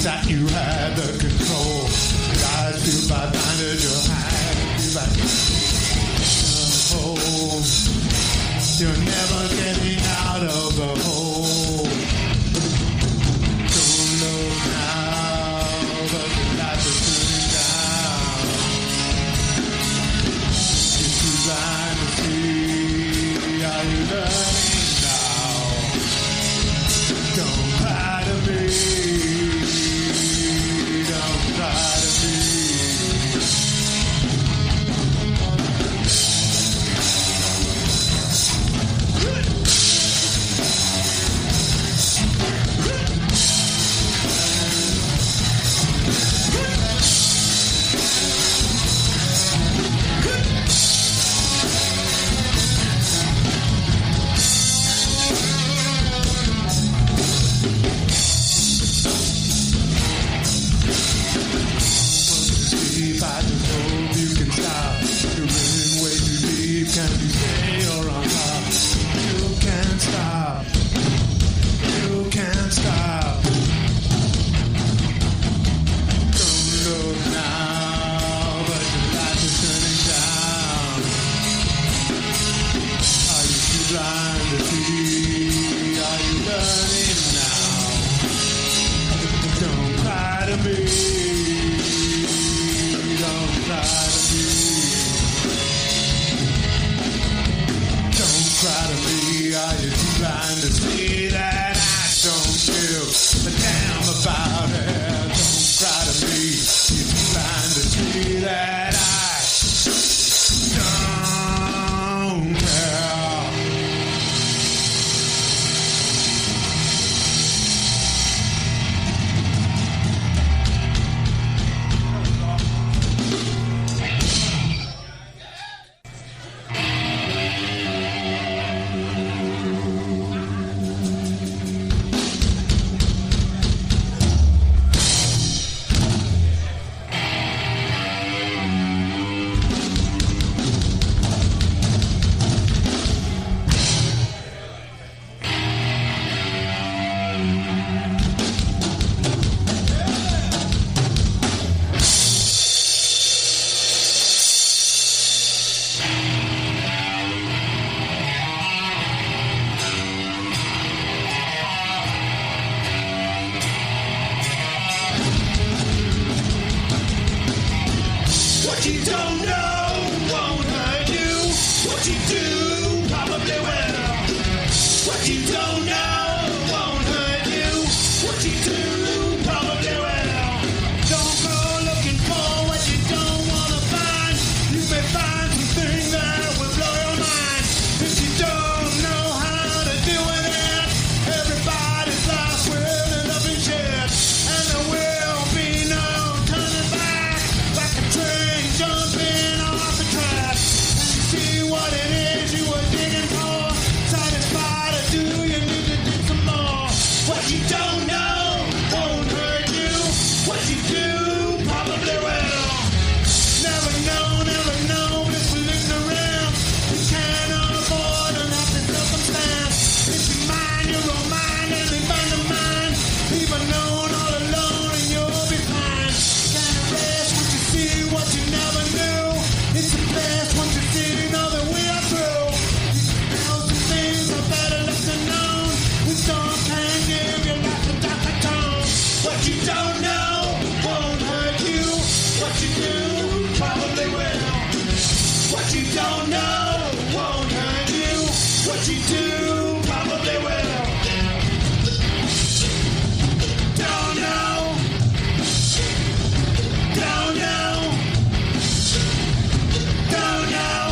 That you had the control. I feel by blinded your hand. You're never getting out. learning now. Don't cry to me. Don't cry to me. Deep, I just hope you can stop. You're running way too deep. Can you stay or on top? You can't stop. You can't stop. Don't look now, but your life is turning down. Are you too blind to see? Are you learning now? Don't cry to me. Don't cry to me. Don't cry to me. Are you too blind to see that I don't give a damn about it? Don't cry to me. You're too blind to see that I don't care. What you don't know won't hurt you. What you do probably will. What you don't know won't hurt you. What you do probably will. Don't go looking for what you don't want to find. You may find something that will blow your mind. If you don't know how to deal with it, everybody's life will end up in shit. And there will be no turning back. Like a train jumping off the track. And you see what it is you were digging for. Satisfied or do you need to dig some more? What you don't know won't hurt you. What you do probably will. Never know, blissful ignorance. You can't avoid an happy circumstance. If you mind your own mind and leave mind to mind, leave alone all alone and you'll be fine. Can't erase what you see, what you never knew. It's the best once you see, you know that we are through. You know some things are better left unknown. Wisdom can give you life a darker tone. What you don't know won't hurt you. What you do probably will. What you don't know won't hurt you. What you do probably will. Don't know. Don't know. Don't know.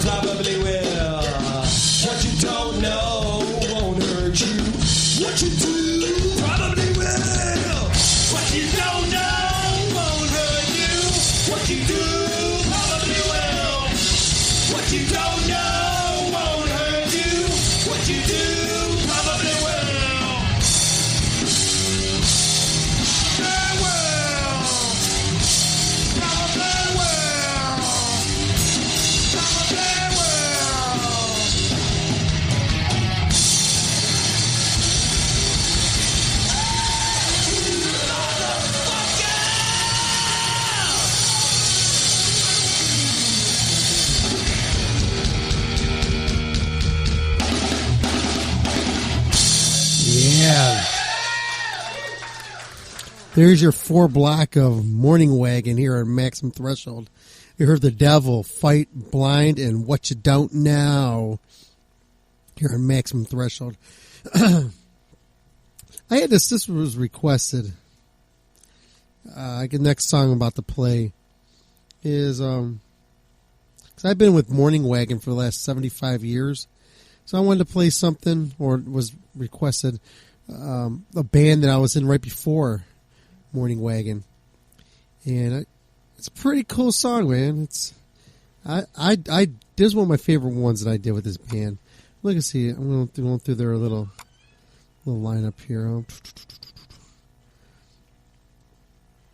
probably will. What you don't know won't hurt you. What you do probably will. What you don't know won't hurt you. What you do probably will. What you don't know won't hurt you. What you do probably will. They will. Probably will. Probably will. Yeah. There's your 4 block of Morning Wagon here at Maximum Threshold. You heard The Devil, Fight, Blind, and What You Don't Know here on Maximum Threshold. I had this was requested. The next song I'm about to play is, because I've been with Morning Wagon for the last 75 years. So I wanted to play something, or was requested, a band that I was in right before Morning Wagon. And it's a pretty cool song, man. This is one of my favorite ones that I did with this band. Look and see, I'm going through their little lineup here.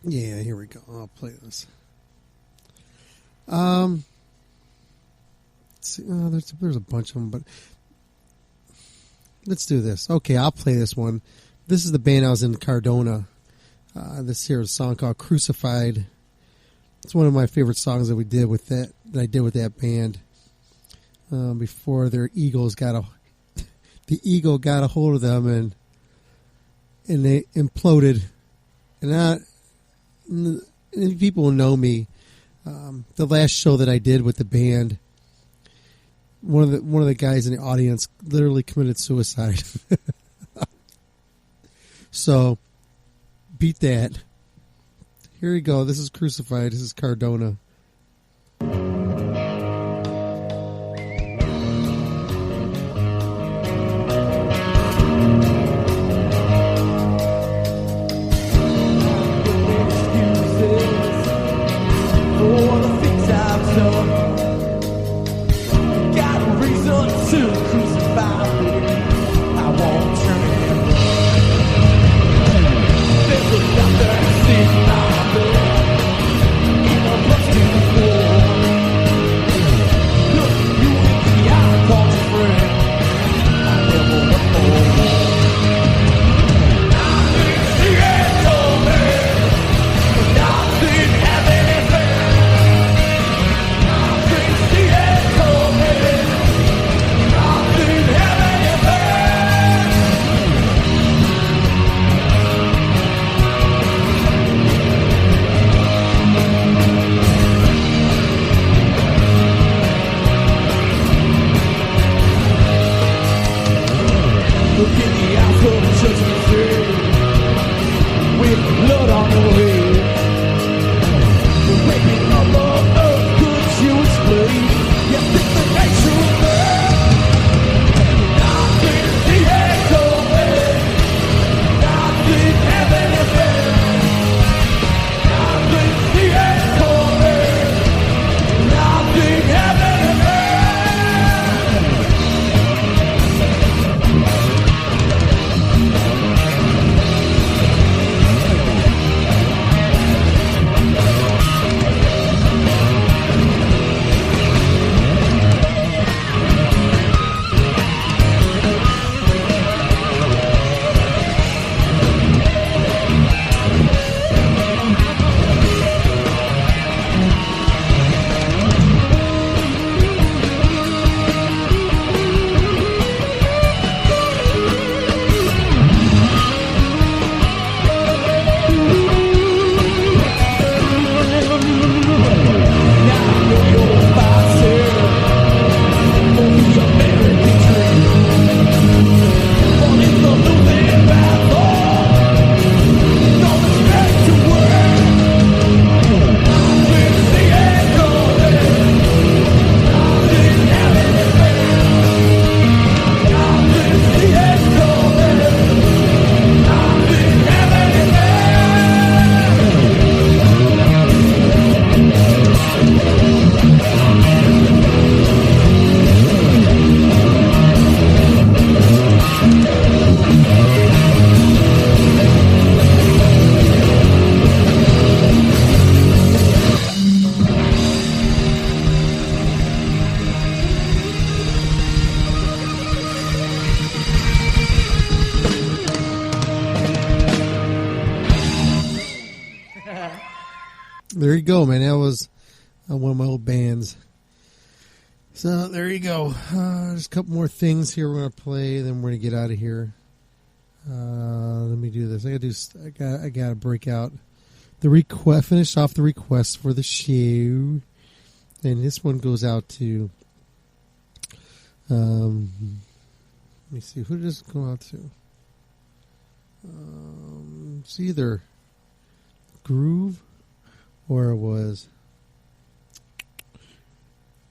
Yeah, here we go. I'll play this. Let's see. There's a bunch of them, but let's do this. Okay, I'll play this one. This is the band I was in, Cardona. This here is a song called Crucified. It's one of my favorite songs that I did with that band. Before their egos got the ego got a hold of them and they imploded. And people know me. The last show that I did with the band, one of the guys in the audience literally committed suicide. So, beat that. Here we go. This is Crucified. This is Cardona. There you go, man. That was one of my old bands. So there you go. There's a couple more things here we're gonna play. Then we're gonna get out of here. Let me do this. I gotta break out the request. Finish off the request for the show, and this one goes out to. Let me see. Who does it go out to? It's either Groove or it was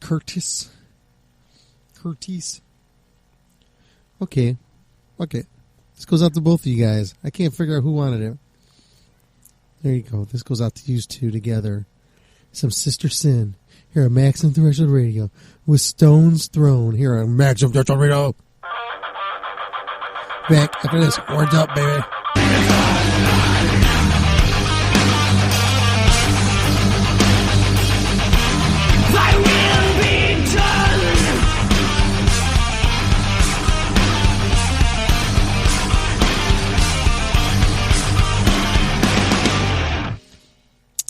Curtis. Okay. This goes out to both of you guys. I can't figure out who wanted it. There you go. This goes out to you two together. Some Sister Sin here at Maximum Threshold Radio with Stone's Throne here on Maximum Threshold Radio. Back after this. Words up, baby.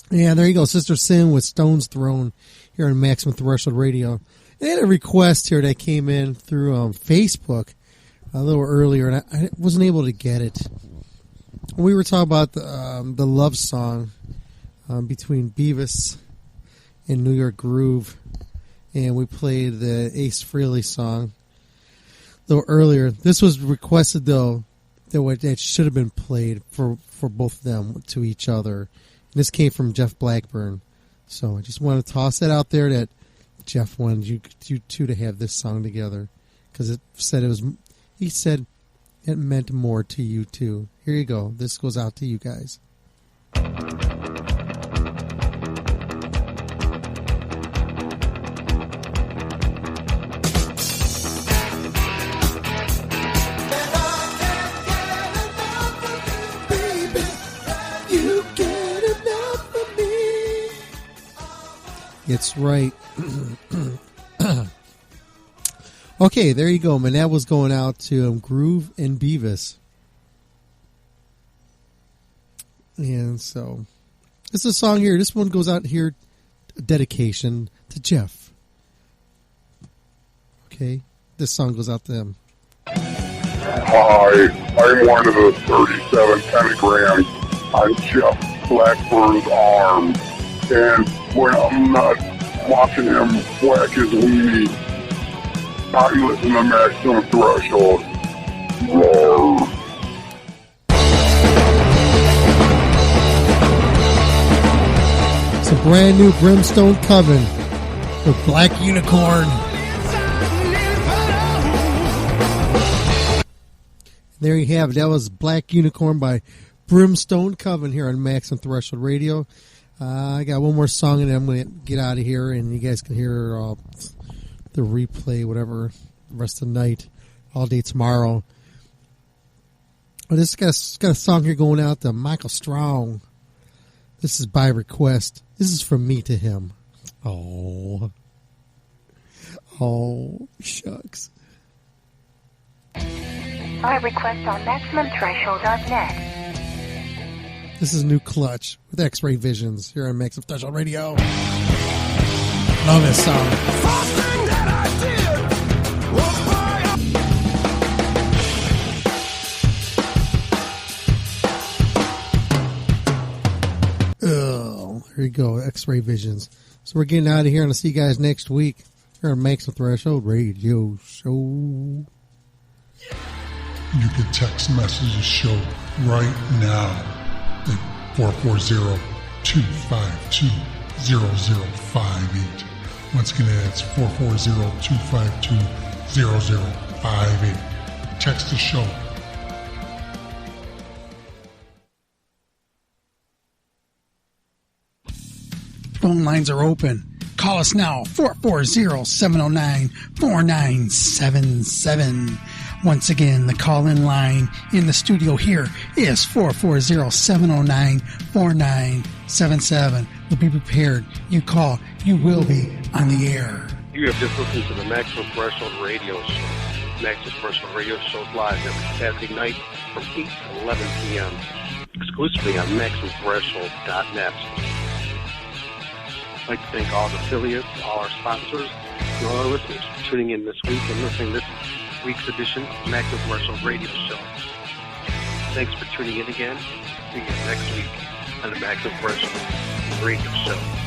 Yeah, there you go. Sister Sin with Stone's Throne here on Maximum Threshold Radio. They had a request here that came in through Facebook a little earlier, and I wasn't able to get it. We were talking about the love song between Beavis and New York Groove, and we played the Ace Frehley song a little earlier. This was requested, though, that it should have been played for both of them to each other. This came from Jeff Blackburn. So I just want to toss that out there that Jeff wanted you two to have this song together. Because he said it meant more to you two. Here you go. This goes out to you guys. It's right. Okay, there you go, man. That was going out to Groove and Beavis. And so, it's a song here. This one goes out here, dedication to Jeff. Okay, this song goes out to him. Hi, I'm one of the 37 pentagrams on Jeff Blackburn's arm. And when I'm not watching him whack his weenie, I listen to Maximum Threshold. Roar. It's a brand new Brimstone Coven with Black Unicorn. There you have it. That was Black Unicorn by Brimstone Coven here on Maximum Threshold Radio. I got one more song and then I'm going to get out of here and you guys can hear the replay, whatever, the rest of the night, all day tomorrow. This got a song here going out to Michael Strong. This is by request. This is from me to him. Oh, shucks. By request on MaximumThreshold.net. This is New Clutch with X-Ray Visions here on Maximum Threshold Radio. Love this song. Oh, here you go, X-Ray Visions. So we're getting out of here and I'll see you guys next week here on Maximum Threshold Radio Show. You can text message the show right now. 440-252-0058. Once again, that's 440-252-0058. Text the show. Phone lines are open. Call us now, 440-709-4977. Once again, the call-in line in the studio here is 440-709-4977. But be prepared. You call, you will be on the air. You have just listened to the Maximum Threshold Radio Show. Maximum Threshold Radio Show live every Saturday night from 8 to 11 p.m. exclusively on MaximumThreshold.net. I'd like to thank all the affiliates, all our sponsors, and all our listeners for tuning in this week and listening to this week's edition of Maximum Commercial Radio Show. Thanks for tuning in again. See you next week on the Maximum Commercial Radio Show.